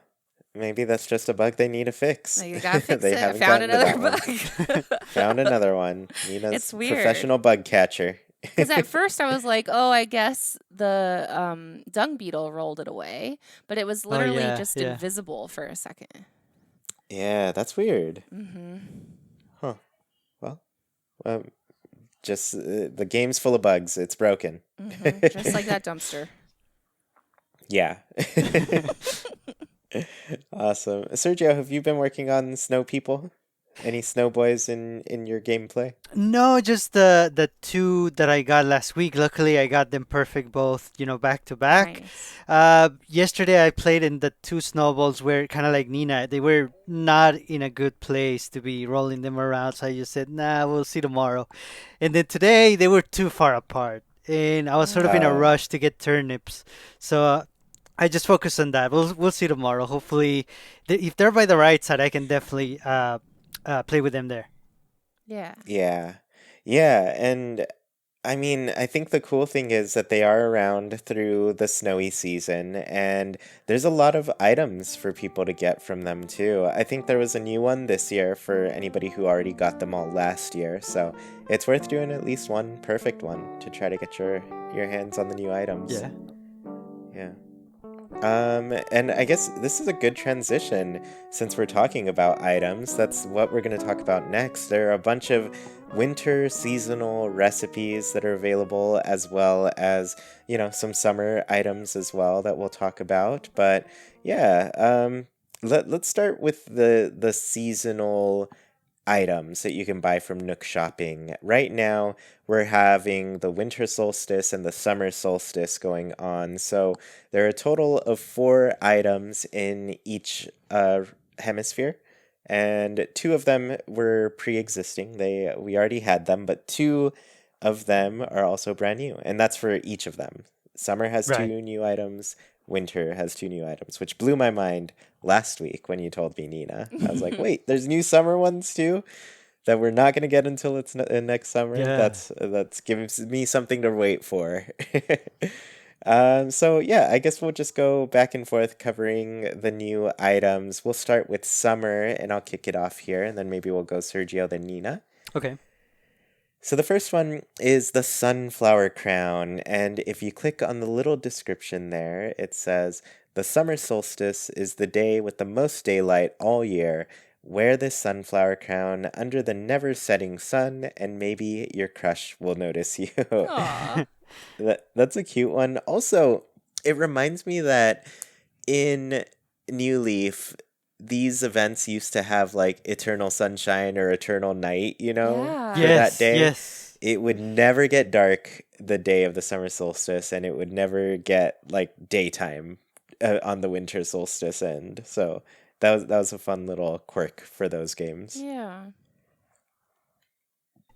Maybe that's just a bug they need to fix. Like, I gotta fix They it. I haven't found gotten to another that one. bug. Found another one. Nina's It's weird. professional bug catcher. Because at first I was like, oh, I guess the dung beetle rolled it away, but it was Oh literally yeah, just yeah. invisible for a second. Yeah, that's weird. Mm-hmm. Huh. Well, um, just the game's full of bugs. It's broken. Mm-hmm. Just like that dumpster. Yeah. Awesome. Sergio, have you been working on Snow People? Any Snowboys in your gameplay? No, just the two that I got last week. Luckily, I got them perfect, both back to back. Nice. Yesterday I played in the two snowballs where kind of like Nina, they were not in a good place to be rolling them around. So I just said, nah, we'll see tomorrow. And then today they were too far apart, and I was sort of in a Mm. Oh, rush to get turnips. So I just focused on that. We'll see tomorrow. Hopefully, if they're by the right side, I can definitely play with them there. Yeah. yeah. Yeah, and I mean, I think the cool thing is that they are around through the snowy season, and there's a lot of items for people to get from them too. I think there was a new one this year for anybody who already got them all last year, so it's worth doing at least one perfect one to try to get your hands on the new items. Yeah. Yeah. And I guess this is a good transition since we're talking about items. That's what we're going to talk about next. There are a bunch of winter seasonal recipes that are available, as well as, some summer items as well that we'll talk about. But yeah, let's start with the seasonal items that you can buy from Nook Shopping. Right now, we're having the winter solstice and the summer solstice going on. So there are a total of 4 items in each hemisphere, and 2 of them were pre-existing. We already had them, but 2 of them are also brand new, and that's for each of them. Summer has Right. 2 new items. Winter has 2 new items, which blew my mind last week when you told me, Nina. I was like, wait, there's new summer ones too that we're not going to get until it's next summer. Yeah. That's giving me something to wait for. So yeah, I guess we'll just go back and forth covering the new items. We'll start with summer, and I'll kick it off here, and then maybe we'll go Sergio, then Nina. Okay. So the first one is the sunflower crown, and if you click on the little description there, it says, the summer solstice is the day with the most daylight all year. Wear this sunflower crown under the never-setting sun, and maybe your crush will notice you. Aw. That's a cute one. Also, it reminds me that in New Leaf, these events used to have like eternal sunshine or eternal night, Yeah. for that Yes. day. Yes. It would never get dark the day of the summer solstice, and it would never get like daytime on the winter solstice end. So that was a fun little quirk for those games. Yeah.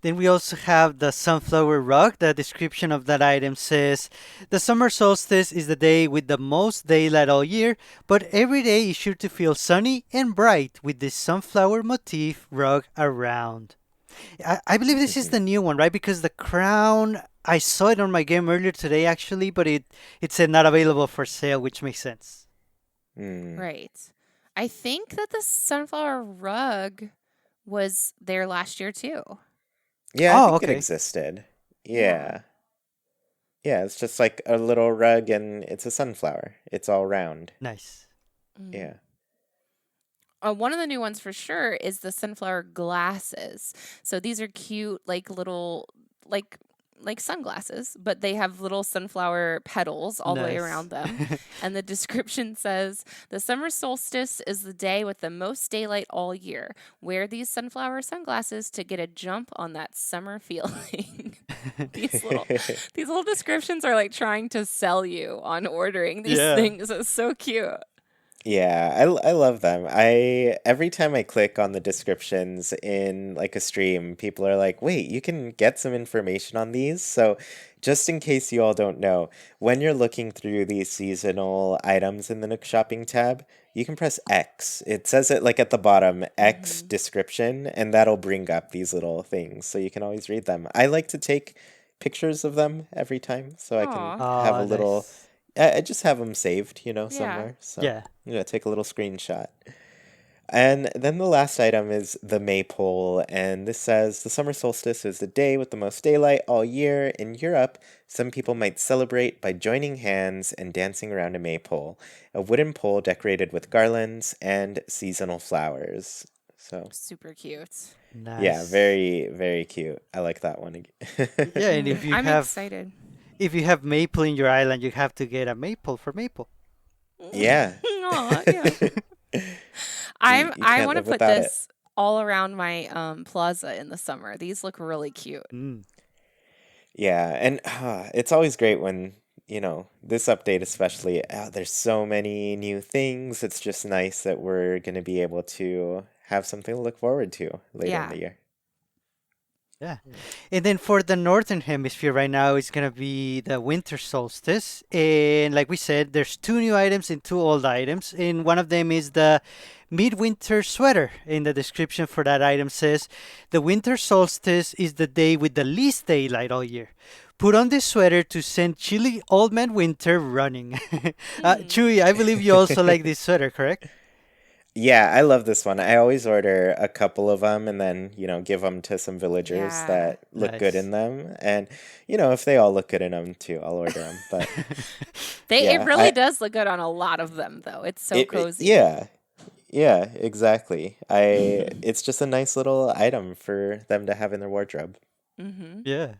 Then we also have the sunflower rug. The description of that item says, the summer solstice is the day with the most daylight all year, but every day is sure to feel sunny and bright with this sunflower motif rug around. I believe this is the new one, right? Because the crown, I saw it on my game earlier today actually, but it said not available for sale, which makes sense. Mm. Right. I think that the sunflower rug was there last year too. Yeah, I Oh, think it okay. existed. Yeah. Yeah. Yeah, it's just like a little rug and it's a sunflower. It's all round. Nice. Yeah. One of the new ones for sure is the sunflower glasses. So these are cute, like little, like sunglasses, but they have little sunflower petals all the way Nice. around them. And the description says, the summer solstice is the day with the most daylight all year. Wear these sunflower sunglasses to get a jump on that summer feeling. these little descriptions are like trying to sell you on ordering these Yeah. things. It's so cute. Yeah, I love them. Every time I click on the descriptions in like a stream, people are like, "Wait, you can get some information on these?" So, just in case you all don't know, when you're looking through these seasonal items in the Nook Shopping tab, you can press X. It says it like at the bottom, X description, and that'll bring up these little things so you can always read them. I like to take pictures of them every time so I can Aw. have a Oh, little nice. I just have them saved, Yeah. somewhere. So Yeah. take a little screenshot. And then the last item is the maypole, and this says the summer solstice is the day with the most daylight all year. In Europe, some people might celebrate by joining hands and dancing around a maypole, a wooden pole decorated with garlands and seasonal flowers. So, Super cute. yeah, Nice. very, very cute. I like that one. Yeah, and if you I'm have excited. maple in your island, you have to get a maple for maple. Yeah. Aw, yeah. I Can't want to live put without it. this all around my plaza in the summer. These look really cute. Mm. Yeah, and it's always great when, this update especially, there's so many new things. It's just nice that we're going to be able to have something to look forward to later in Yeah. the year. Yeah. And then for the northern hemisphere right now, it's going to be the winter solstice. And like we said, there's two new items and two old items. And one of them is the midwinter sweater. In the description for that item says, the winter solstice is the day with the least daylight all year. Put on this sweater to send chilly old man winter running. Chuy, I believe you also like this sweater, correct? Yeah, I love this one. I always order a couple of them and then, give them to some villagers Yeah. that look good Nice. in them. And, if they all look good in them too, I'll order them. But It yeah, really does look good on a lot of them, though. It's so cozy. yeah, exactly. It's just a nice little item for them to have in their wardrobe. Mm-hmm. Yeah.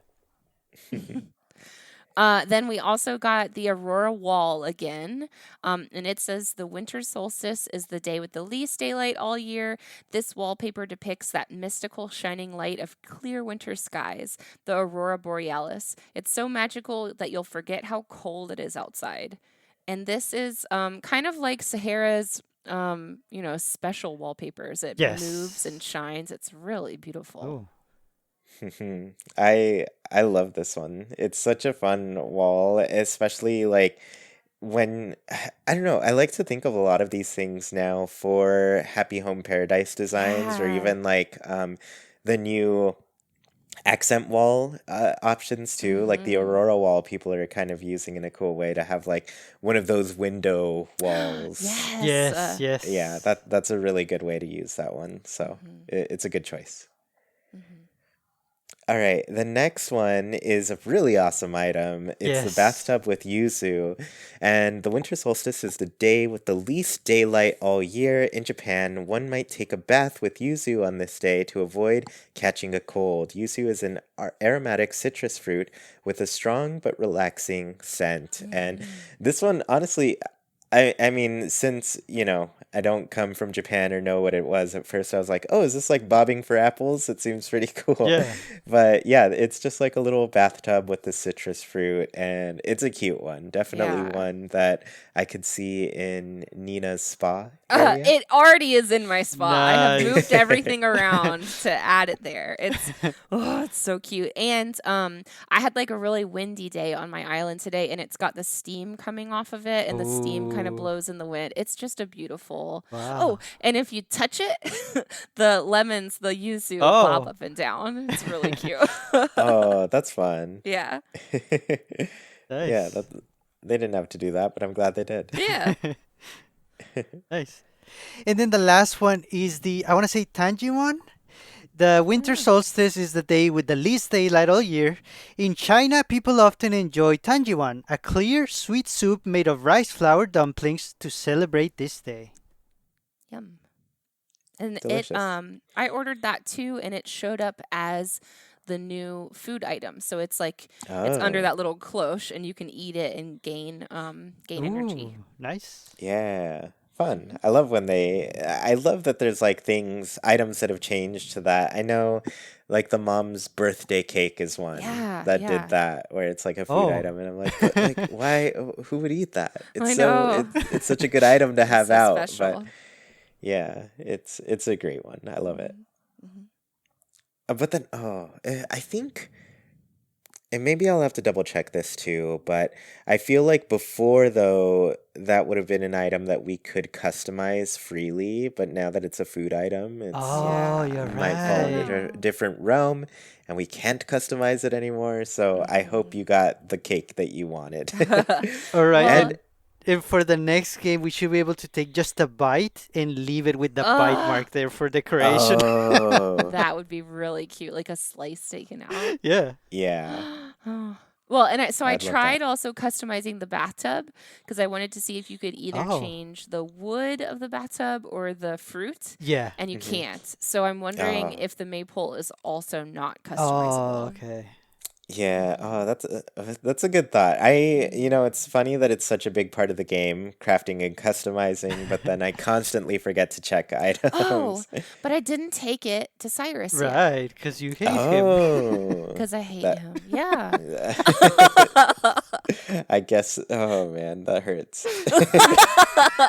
Then we also got the Aurora Wall again. And it says the winter solstice is the day with the least daylight all year. This wallpaper depicts that mystical shining light of clear winter skies, the Aurora Borealis. It's so magical that you'll forget how cold it is outside. And this is kind of like Sahara's special wallpapers. It moves Yes. and shines. It's really beautiful. Oh. I love this one. It's such a fun wall, especially like when I don't know, I like to think of a lot of these things now for Happy Home Paradise designs or Yeah. even like the new accent wall options too. Like the Aurora wall people are kind of using in a cool way to have like one of those window walls. Yes. Yes, yes. Yeah, that's a really good way to use that one. So it's a good choice. All right, the next one is a really awesome item. It's the Yes. bathtub with yuzu. And the winter solstice is the day with the least daylight all year. In Japan, one might take a bath with yuzu on this day to avoid catching a cold. Yuzu is an aromatic citrus fruit with a strong but relaxing scent. And this one, honestly, I mean, since, I don't come from Japan or know what it was at first, I was like, oh, is this like bobbing for apples? It seems pretty cool. Yeah. But yeah, it's just like a little bathtub with the citrus fruit, and it's a cute one. Definitely Yeah. one that I could see in Nina's spa area. It already is in my spot. I have Nice. moved everything around to add it there. It's so cute. And I had like a really windy day on my island today, and it's got the steam coming off of it, and the steam kind of Ooh. blows in the wind. It's just a beautiful. Wow. Oh, and if you touch it, the lemons, the yuzu bob Oh. up and down. It's really cute. Oh, that's fun. Yeah. Yeah, Nice. they didn't have to do that, but I'm glad they did. Yeah. Nice. And then the last one is I want to say Tangy one. The winter solstice is the day with the least daylight all year. In China, people often enjoy tanjiwan, a clear, sweet soup made of rice flour dumplings to celebrate this day. Yum. And Delicious. I ordered that too, and it showed up as the new food item. So it's like it's under Oh, that little cloche, and you can eat it and gain energy. Ooh, nice. yeah. Fun. Mhm. I love that there's like items that have changed to that. I know like the mom's birthday cake is one Yeah, that did yeah. that, where it's like a food Oh. item. And I'm like, but like, why, who would eat that? I know. It's such a good item to It's have so out, but special. yeah, it's a great one. I love it. Mhm. Mhm. But then, I think. And maybe I'll have to double check this too, but I feel like before though, that would have been an item that we could customize freely, but now that it's a food item, Oh, Yeah, you're might I fall right. under a know. different realm, and we can't customize it anymore. So I hope Mhm. you got the cake that you wanted. All right. Well, And And if for the next game, we should be able to take just a bite and leave it with the bite uh, mark there for decoration. oh, that would be really cute, like a slice taken out. Yeah. yeah, Well, and I I'd love that. tried also customizing the bathtub because I wanted to see if you could either Oh, change the wood of the bathtub or the fruit, yeah. and you Hmm. can't. So I'm wondering Oh. if the maypole is also not Oh, customizable. okay. Yeah, Mhm. that's a good thought. Mhm. It's funny that it's such a big part of the game, crafting and customizing, but then I constantly forget to check Oh, items. but I didn't take it to Cyrus yet Right, because you hate him. Oh, because I hate that him. Yeah. I guess, oh man, that hurts.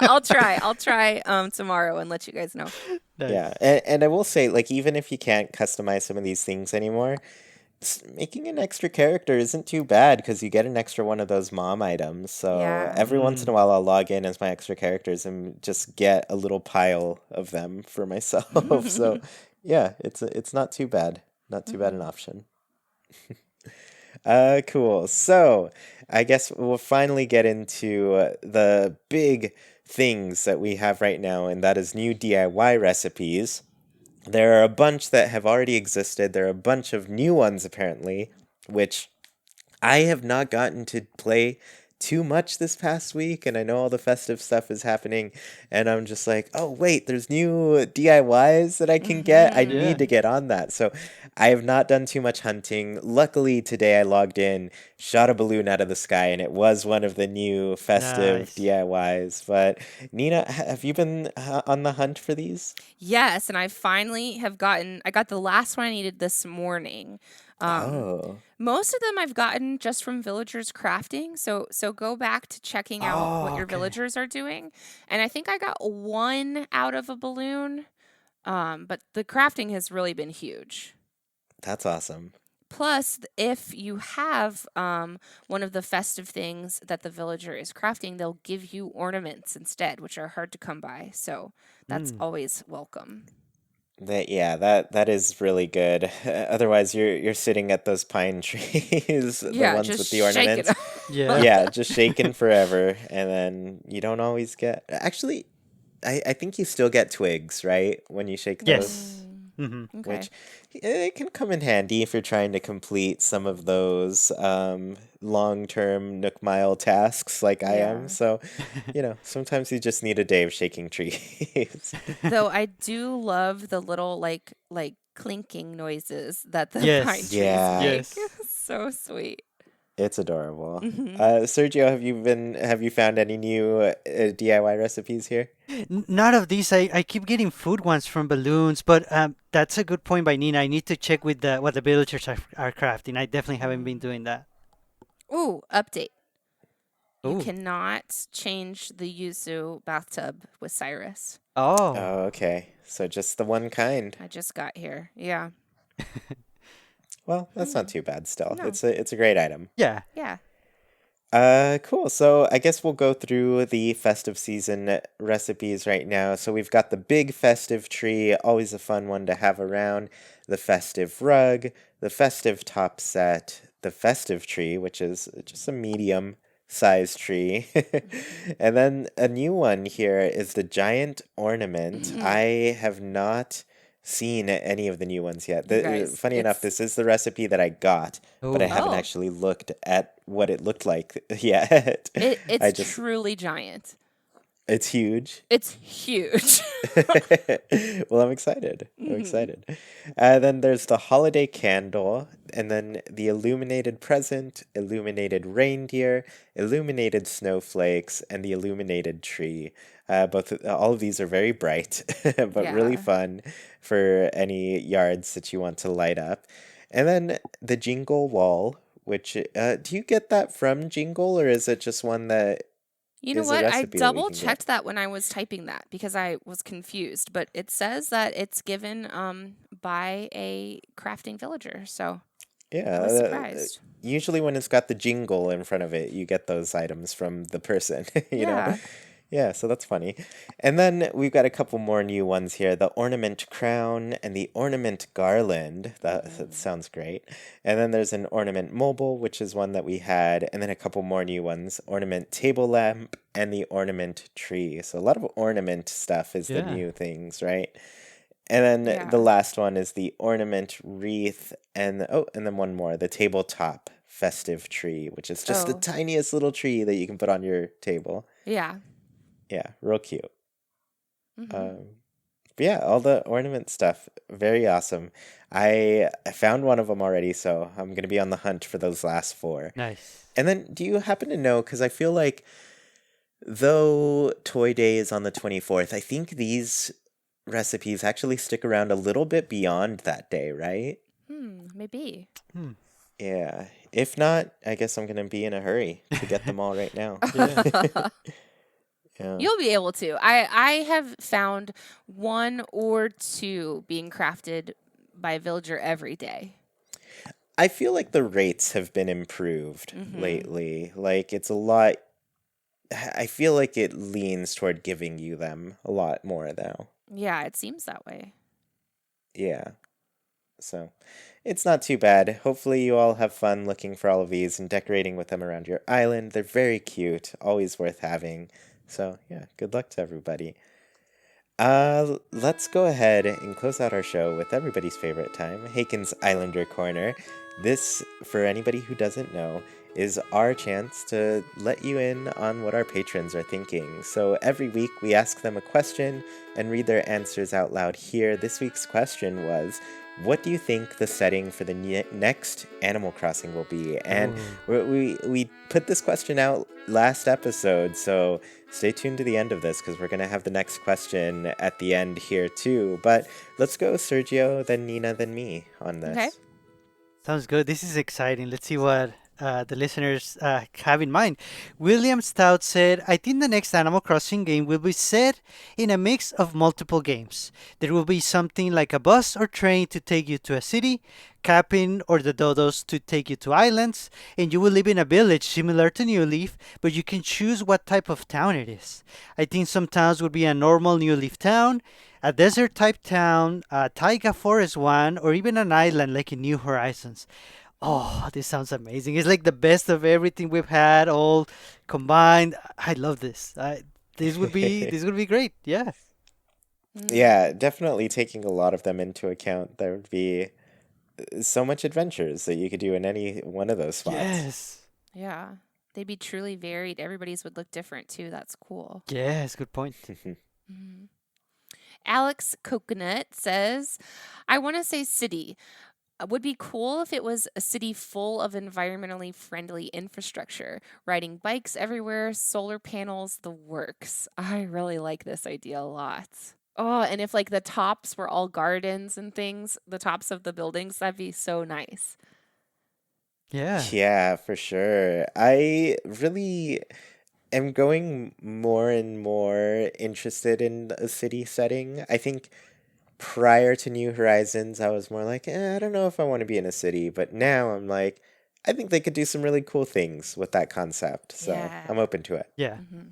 I'll try. I'll try tomorrow and let you guys know. Yeah, Nice. and I will say, like, even if you can't customize some of these things anymore, making an extra character isn't too bad because you get an extra one of those mom items. So Yeah. every once in a Mm. while, I'll log in as my extra characters and just get a little pile of them for myself. So yeah, it's not too bad. Not too bad an Mhm. option. Cool. So I guess we'll finally get into the big things that we have right now, and that is new DIY recipes. There are a bunch that have already existed. There are a bunch of new ones, apparently, which I have not gotten to play too much this past week, and I know all the festive stuff is happening, and I'm just like, oh, wait, there's new DIYs that I can get. I Mhm. need Yeah. to get on that. So I have not done too much hunting. Luckily, today I logged in, shot a balloon out of the sky, and it was one of the new festive Nice. DIYs. But Nina, have you been on the hunt for these? Yes, and I finally have gotten I got the last one I needed this morning. Um Oh. Most of them I've gotten just from villagers crafting. So go back to checking out what Oh, your okay. villagers are doing. And I think I got one out of a balloon. But the crafting has really been huge. That's awesome. Plus, if you have one of the festive things that the villager is crafting, they'll give you ornaments instead, which are hard to come by. So that's Mm. always welcome. That is really good. Otherwise, you're sitting at those pine trees, the Yeah, ones just with the shake it. ornaments. Yeah. Yeah, just shaking forever, and then you don't always get. Actually, I think you still get twigs, right? When you shake those, Yes. Mm, Mm-hmm. okay. which it can come in handy if you're trying to complete some of those long-term Nook Mile tasks like I am. Yeah. So, sometimes you just need a day of shaking trees. Though I do love the little like clinking noises that the pine Yes. trees Yeah. make. Yes. So sweet. It's adorable. Hmm. Sergio, have you found any new DIY recipes here? None of these. I keep getting food ones from balloons, but that's a good point by Nina. I need to check with what the villagers are crafting. I definitely haven't been doing that. Ooh, update. You Oh. cannot change the yuzu bathtub with Cyrus. Oh. Oh, okay. So just the one kind. I just got here. Yeah. Well, that's not Hmm. too bad still. No. It's a great item. Yeah. Yeah. Cool. So I guess we'll go through the festive season recipes right now. So we've got the big festive tree, always a fun one to have around, the festive rug, the festive top set, the festive tree, which is just a medium size tree. And then a new one here is the giant ornament. I have not seen any of the new ones yet. You guys, Funny enough, it's this is the recipe that I got, but I Oh, haven't oh, actually looked at what it looked like yet. I it's just, truly giant. it's huge. It's huge. Well, I'm excited. I'm Hmm. excited. Then there's the holiday candle, and then the illuminated present, illuminated reindeer, illuminated snowflakes, and the illuminated tree. All of these are very bright, but really Yeah. fun for any yards that you want to light up. And then the jingle wall, which do you get that from Jingle, or is it just one that You know is a what? I recipe that we double can get? checked that when I was typing that because I was confused, but it says that it's given by a crafting villager. So I Yeah, was surprised. usually when it's got the jingle in front of it, you get those items from the person, you know? Yeah. Yeah, so that's funny. And then we've got a couple more new ones here, the ornament crown and the ornament garland. That Mm. sounds great. And then there's an ornament mobile, which is one that we had, and then a couple more new ones, ornament table lamp and the ornament tree. So a lot of ornament stuff is the yeah. new things, right? And then the Yeah. last one is the ornament wreath, and and then one more, the tabletop festive tree, which is just the Oh, tiniest little tree that you can put on your table. yeah. Yeah, real cute. Hmm. Um, but yeah, all the ornament stuff, very awesome. I found one of them already, so I'm gonna be on the hunt for those last four. Nice. And then, do you happen to know? Because I feel like though Toy Day is on the 24th, I think these recipes actually stick around a little bit beyond that day, right? Maybe. Hmm. Yeah. If not, I guess I'm gonna be in a hurry to get them all right now. Yeah. Yeah. You'll be able to. I have found one or two being crafted by a villager every day. I feel like the rates have been improved Mm-hmm. lately. Like it's a lot I feel like it leans toward giving you them a lot more now. Yeah, it seems that way. Yeah. So it's not too bad. Hopefully you all have fun looking for all of these and decorating with them around your island. They're very cute, always worth having. So yeah, good luck to everybody. Let's go ahead and close out our show with everybody's favorite time, Haken's Islander Corner. This, for anybody who doesn't know, is our chance to let you in on what our patrons are thinking. So every week we ask them a question and read their answers out loud here. This week's question was, what do you think the setting for the next Animal Crossing will be? And Oh. we put this question out last episode, so stay tuned to the end of this because we're going to have the next question at the end here too. But let's go Sergio, then Nina, then me on Okay. this. Sounds good. This is exciting. Let's see what the listeners have in mind. William Stout said, I think the next Animal Crossing game will be set in a mix of multiple games. There will be something like a bus or train to take you to a city, Capin or the Dodos to take you to islands, and you will live in a village similar to New Leaf, but you can choose what type of town it is. I think some towns would be a normal New Leaf town, a desert type town, a taiga forest one, or even an island like in New Horizons. Oh, this sounds amazing. It's like the best of everything we've had all combined. I love this. This would be great. Yeah. Mm. Yeah, definitely taking a lot of them into account. There would be so much adventures that you could do in any one of those spots. Yes. Yeah. They'd be truly varied. Everybody's would look different too. That's cool. Yes, good point. Mhm. Alex Coconut says, I want to say city. Would be cool if it was a city full of environmentally friendly infrastructure, riding bikes everywhere, solar panels, the works. I really like this idea a lot. Oh, and if like the tops were all gardens and things, the tops of the buildings, that'd be so nice. Yeah. Yeah, for sure. I really am going more and more interested in a city setting. I think prior to New Horizons, I was more like, I don't know if I want to be in a city. But now I'm like, I think they could do some really cool things with that concept. So Yeah. I'm open to it. Yeah. Hmm.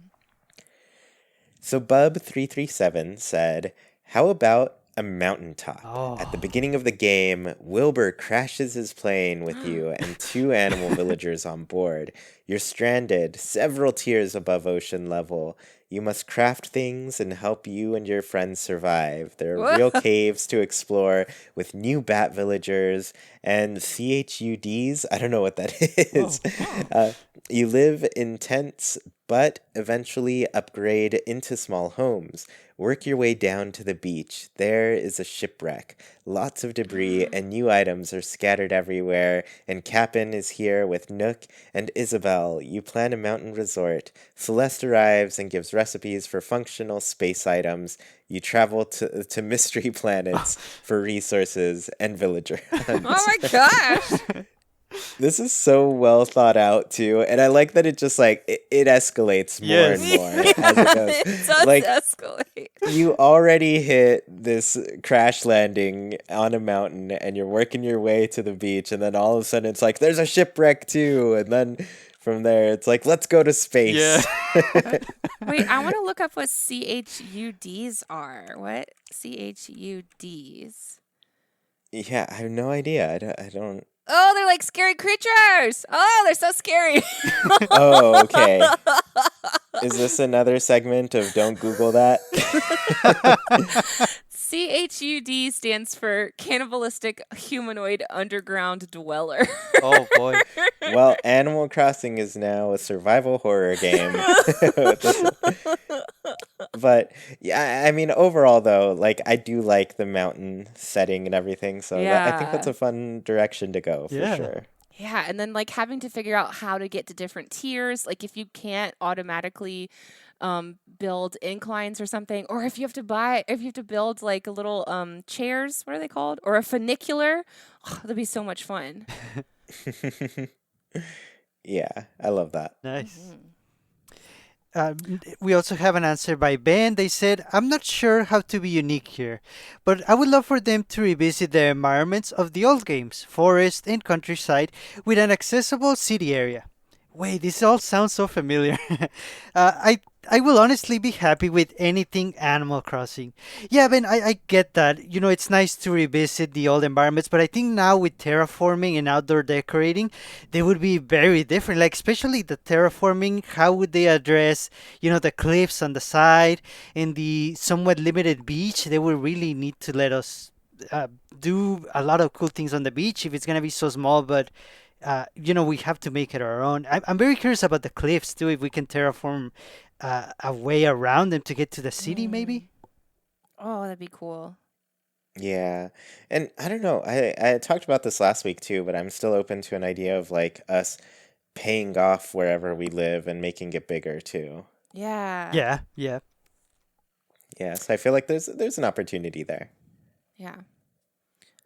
So Bub337 said, how about a mountaintop? At the Oh. beginning of the game, Wilbur crashes his plane with you and two animal villagers on board. You're stranded several tiers above ocean level. You must craft things and help you and your friends survive. There are real caves to explore with new bat villagers and CHUDs. I don't know what that is. You live in tents, but eventually upgrade into small homes. Work your way down to the beach. There is a shipwreck. Lots of debris and new items are scattered everywhere, and Cap'n is here with Nook and Isabel. You plan a mountain resort. Celeste arrives and gives recipes for functional space items. You travel to mystery planets for resources and villager hunts. Oh my gosh. This is so well thought out too, and I like that it just like it escalates more and more as it goes. It does Like, escalate. you already hit this crash landing on a mountain, and you're working your way to the beach, and then all of a sudden it's like there's a shipwreck too, and then from there it's like let's go to space. Yeah. Wait, I want to look up what CHUDs are. What CHUDs? Yeah, I have no idea. I don't. Oh, they're like scary creatures. Oh, they're so scary. Oh, okay. Is this another segment of Don't Google That? CHUD stands for Cannibalistic Humanoid Underground Dweller. Oh boy. Well, Animal Crossing is now a survival horror game. But yeah, I mean, overall though, like I do like the mountain setting and everything, so I think that's Yeah. a fun direction to go for Yeah. sure. Yeah, and then like having to figure out how to get to different tiers, like if you can't automatically build inclines or something, or if you have to build like a little chairs, what are they called? Or a funicular. Oh, that'd be so much fun. Yeah, I love that. Nice. Mhm. We also have an answer by Ben. They said, I'm not sure how to be unique here, but I would love for them to revisit the environments of the old games, forest and countryside, with an accessible city area. Wait, this all sounds so familiar. I will honestly be happy with anything Animal Crossing. Yeah, Ben, I get that. You know, it's nice to revisit the old environments, but I think now with terraforming and outdoor decorating, they would be very different. Like, especially the terraforming, how would they address, the cliffs on the side and the somewhat limited beach? They would really need to let us do a lot of cool things on the beach if it's going to be so small, but we have to make it our own. I'm very curious about the cliffs too. If we can terraform a way around them to get to the city, maybe. Oh, that'd be cool. Yeah. And I don't know, I talked about this last week too, but I'm still open to an idea of like us paying off wherever we live and making it bigger too. Yeah. Yeah, yeah. Yeah, so I feel like there's an opportunity there. Yeah.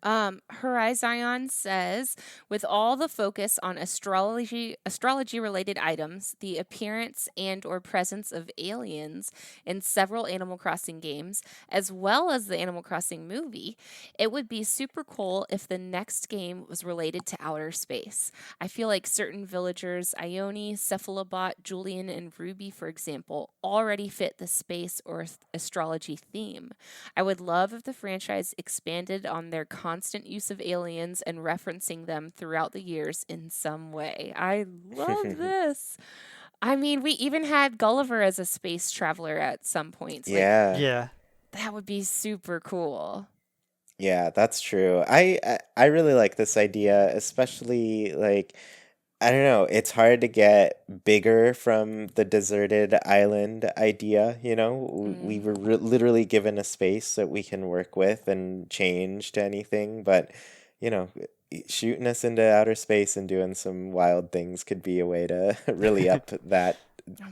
Horizon says, with all the focus on astrology related items, the appearance and or presence of aliens in several Animal Crossing games, as well as the Animal Crossing movie, it would be super cool if the next game was related to outer space. I feel like certain villagers, Ione, Cephalobot, Julian, and Ruby, for example, already fit the space or astrology theme. I would love if the franchise expanded on their constant use of aliens and referencing them throughout the years in some way. I love this. I mean, we even had Gulliver as a space traveler at some points. Like, Yeah. Yeah. that would be super cool. Yeah, that's true. I really like this idea, especially like I don't know, it's hard to get bigger from the deserted island idea, you know? We Mm. were literally given a space that we can work with and change to anything, but you know, shooting us into outer space and doing some wild things could be a way to really up Oh my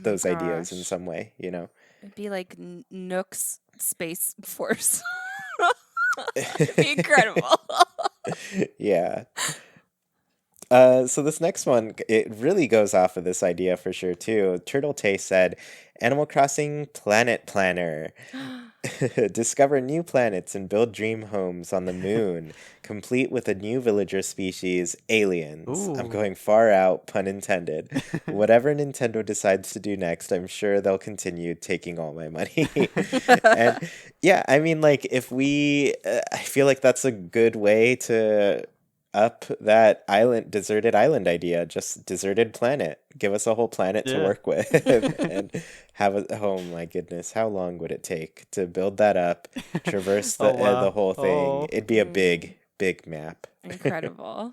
those ideas in gosh. some way, you know? It'd be like Nook's Space Force. It'd be incredible. Yeah. So this next one, it really goes off of this idea for sure too. Turtle Tay said, Animal Crossing Planet Planner. Discover new planets and build dream homes on the moon, complete with a new villager species, aliens. I'm Ooh. going far out, pun intended. Whatever Nintendo decides to do next, I'm sure they'll continue taking all my money. And yeah, I mean, like, if we, I feel like that's a good way to up that deserted island idea, just deserted planet. Give us a whole planet to Yeah. work with and have a, oh my goodness, how long would it take to build that up, traverse Oh the wow. whole thing? Oh, It'd be a big map. Incredible.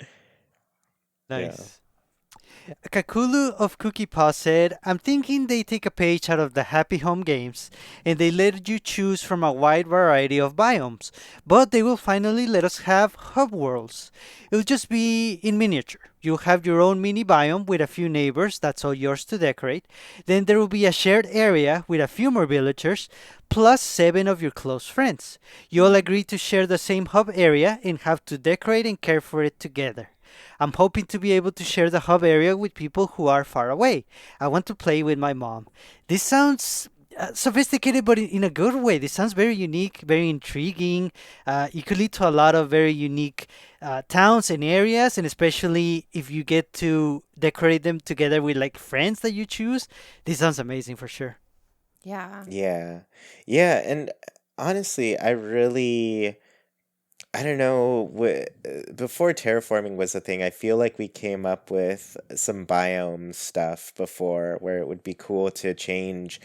Yeah. nice. Kakulu of Cookie Paw said, I'm thinking they take a page out of the Happy Home games and they let you choose from a wide variety of biomes, but they will finally let us have hub worlds. It'll just be in miniature. You'll have your own mini biome with a few neighbors, that's all yours to decorate. Then there will be a shared area with a few more villagers, plus 7 of your close friends. You all agree to share the same hub area and have to decorate and care for it together. I'm hoping to be able to share the hub area with people who are far away. I want to play with my mom. This sounds sophisticated, but in a good way. This sounds very unique, very intriguing. It could lead to a lot of very unique towns and areas, and especially if you get to decorate them together with like friends that you choose. This sounds amazing for sure. Yeah. Yeah. Yeah, and honestly, I don't know, before terraforming was a thing, I feel like we came up with some biome stuff before where it would be cool to change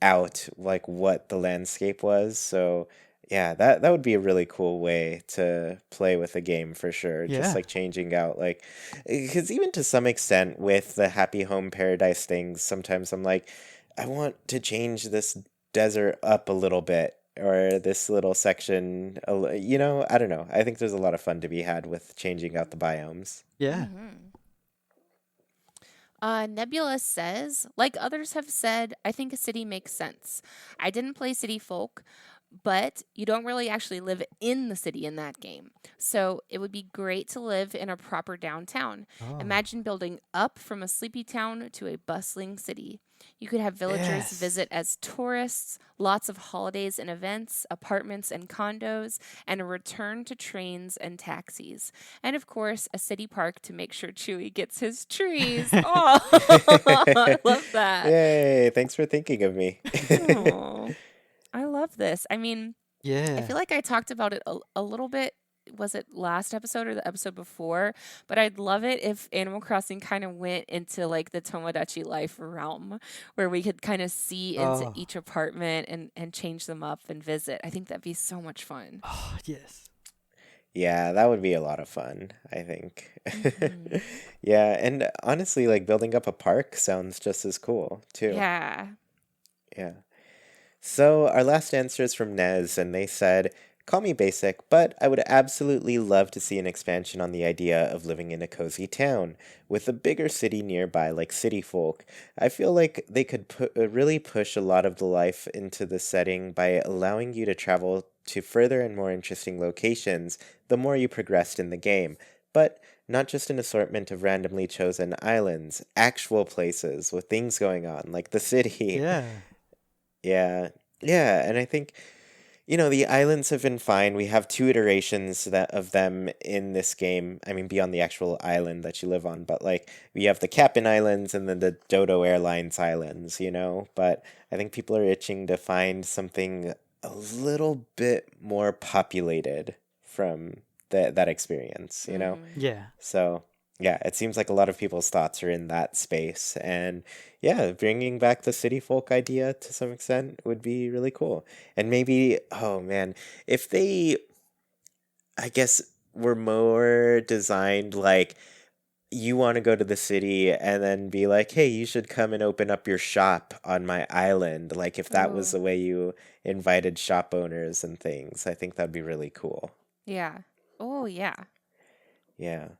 out like what the landscape was. So, yeah, that would be a really cool way to play with a game for sure. Just Yeah. like changing out like because even to some extent with the Happy Home Paradise things, sometimes I'm like I want to change this desert up a little bit or this little section, I don't know. I think there's a lot of fun to be had with changing out the biomes. Yeah. Hmm. Nebula says, like others have said, I think a city makes sense. I didn't play City Folk, but you don't really actually live in the city in that game. So it would be great to live in a proper downtown. Oh. Imagine building up from a sleepy town to a bustling city. You could have villagers Yes. visit as tourists, lots of holidays and events, apartments and condos, and a return to trains and taxis. And of course, a city park to make sure Chewy gets his trees. Oh, I love that. Yay, thanks for thinking of me. Oh, I love this. I mean, I Yeah. feel like I talked about it a little bit. Was it last episode or the episode before? But I'd love it if Animal Crossing kind of went into like the Tomodachi life realm where we could kind of see into Oh. each apartment and change them up and visit. I think that'd be so much fun. Oh, yes. Yeah, that would be a lot of fun, I think. Hmm. Yeah, and honestly, like building up a park sounds just as cool, too. Yeah. Yeah. So our last answer is from Nez, and they said, call me basic, but I would absolutely love to see an expansion on the idea of living in a cozy town with a bigger city nearby, like City Folk. I feel like they could really push a lot of the life into the setting by allowing you to travel to further and more interesting locations the more you progressed in the game. But not just an assortment of randomly chosen islands, actual places with things going on, like the city. Yeah. Yeah. Yeah, and I think the islands have been fine. We have two iterations of them in this game. I mean, beyond the actual island that you live on, but like we have the Cap'n Islands and then the Dodo Airlines Islands, But I think people are itching to find something a little bit more populated from that experience. Mm. Yeah. So, yeah, it seems like a lot of people's thoughts are in that space. And yeah, bringing back the city folk idea to some extent would be really cool. And maybe, oh man, if they, I guess, were more designed like you want to go to the city and then be like, hey, you should come and open up your shop on my island. Like if that was Oh, the way you invited shop owners and things, I think that'd be really cool. yeah. Oh, yeah. Yeah.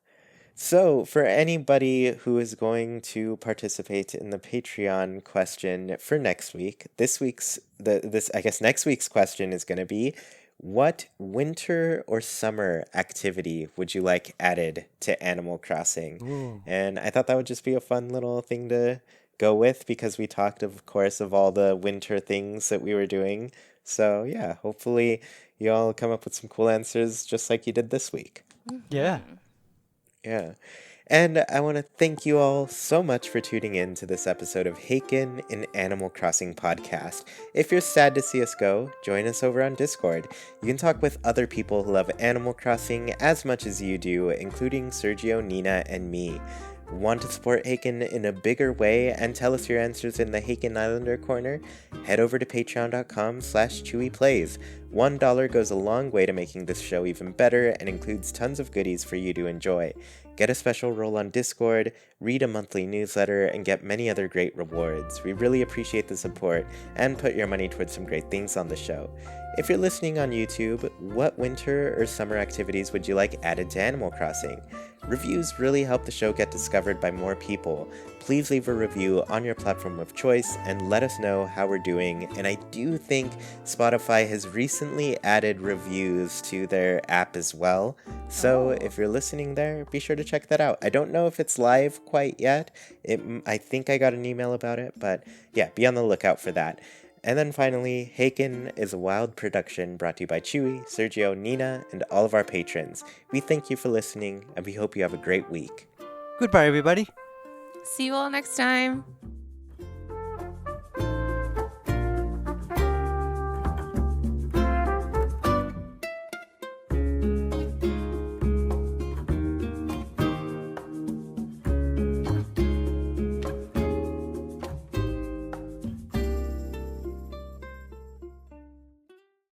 So, for anybody who is going to participate in the Patreon question for next week, next week's question is going to be, what winter or summer activity would you like added to Animal Crossing? Ooh. And I thought that would just be a fun little thing to go with because we talked, of course, of all the winter things that we were doing. So, yeah, hopefully you all come up with some cool answers just like you did this week. Yeah. Hmm. Yeah. And I want to thank you all so much for tuning in to this episode of Haken, an Animal Crossing podcast. If you're sad to see us go, join us over on Discord. You can talk with other people who love Animal Crossing as much as you do, including Sergio, Nina, and me. Want to support Haken in a bigger way and tell us your answers in the Haken Islander Corner? Head over to patreon.com/ChuiPlays. $1 goes a long way to making this show even better and includes tons of goodies for you to enjoy. Get a special role on Discord, read a monthly newsletter, and get many other great rewards. We really appreciate the support and put your money towards some great things on the show. If you're listening on YouTube, what winter or summer activities would you like added to Animal Crossing? Reviews really help the show get discovered by more people. Please leave a review on your platform of choice and let us know how we're doing. And I do think Spotify has recently added reviews to their app as well. So if you're listening there, be sure to check that out. I don't know if it's live quite yet. I think I got an email about it, but yeah, be on the lookout for that. And then finally, Haken is a wild production brought to you by Chuy, Sergio, Nina, and all of our patrons. We thank you for listening, and we hope you have a great week. Goodbye, everybody. See you all next time.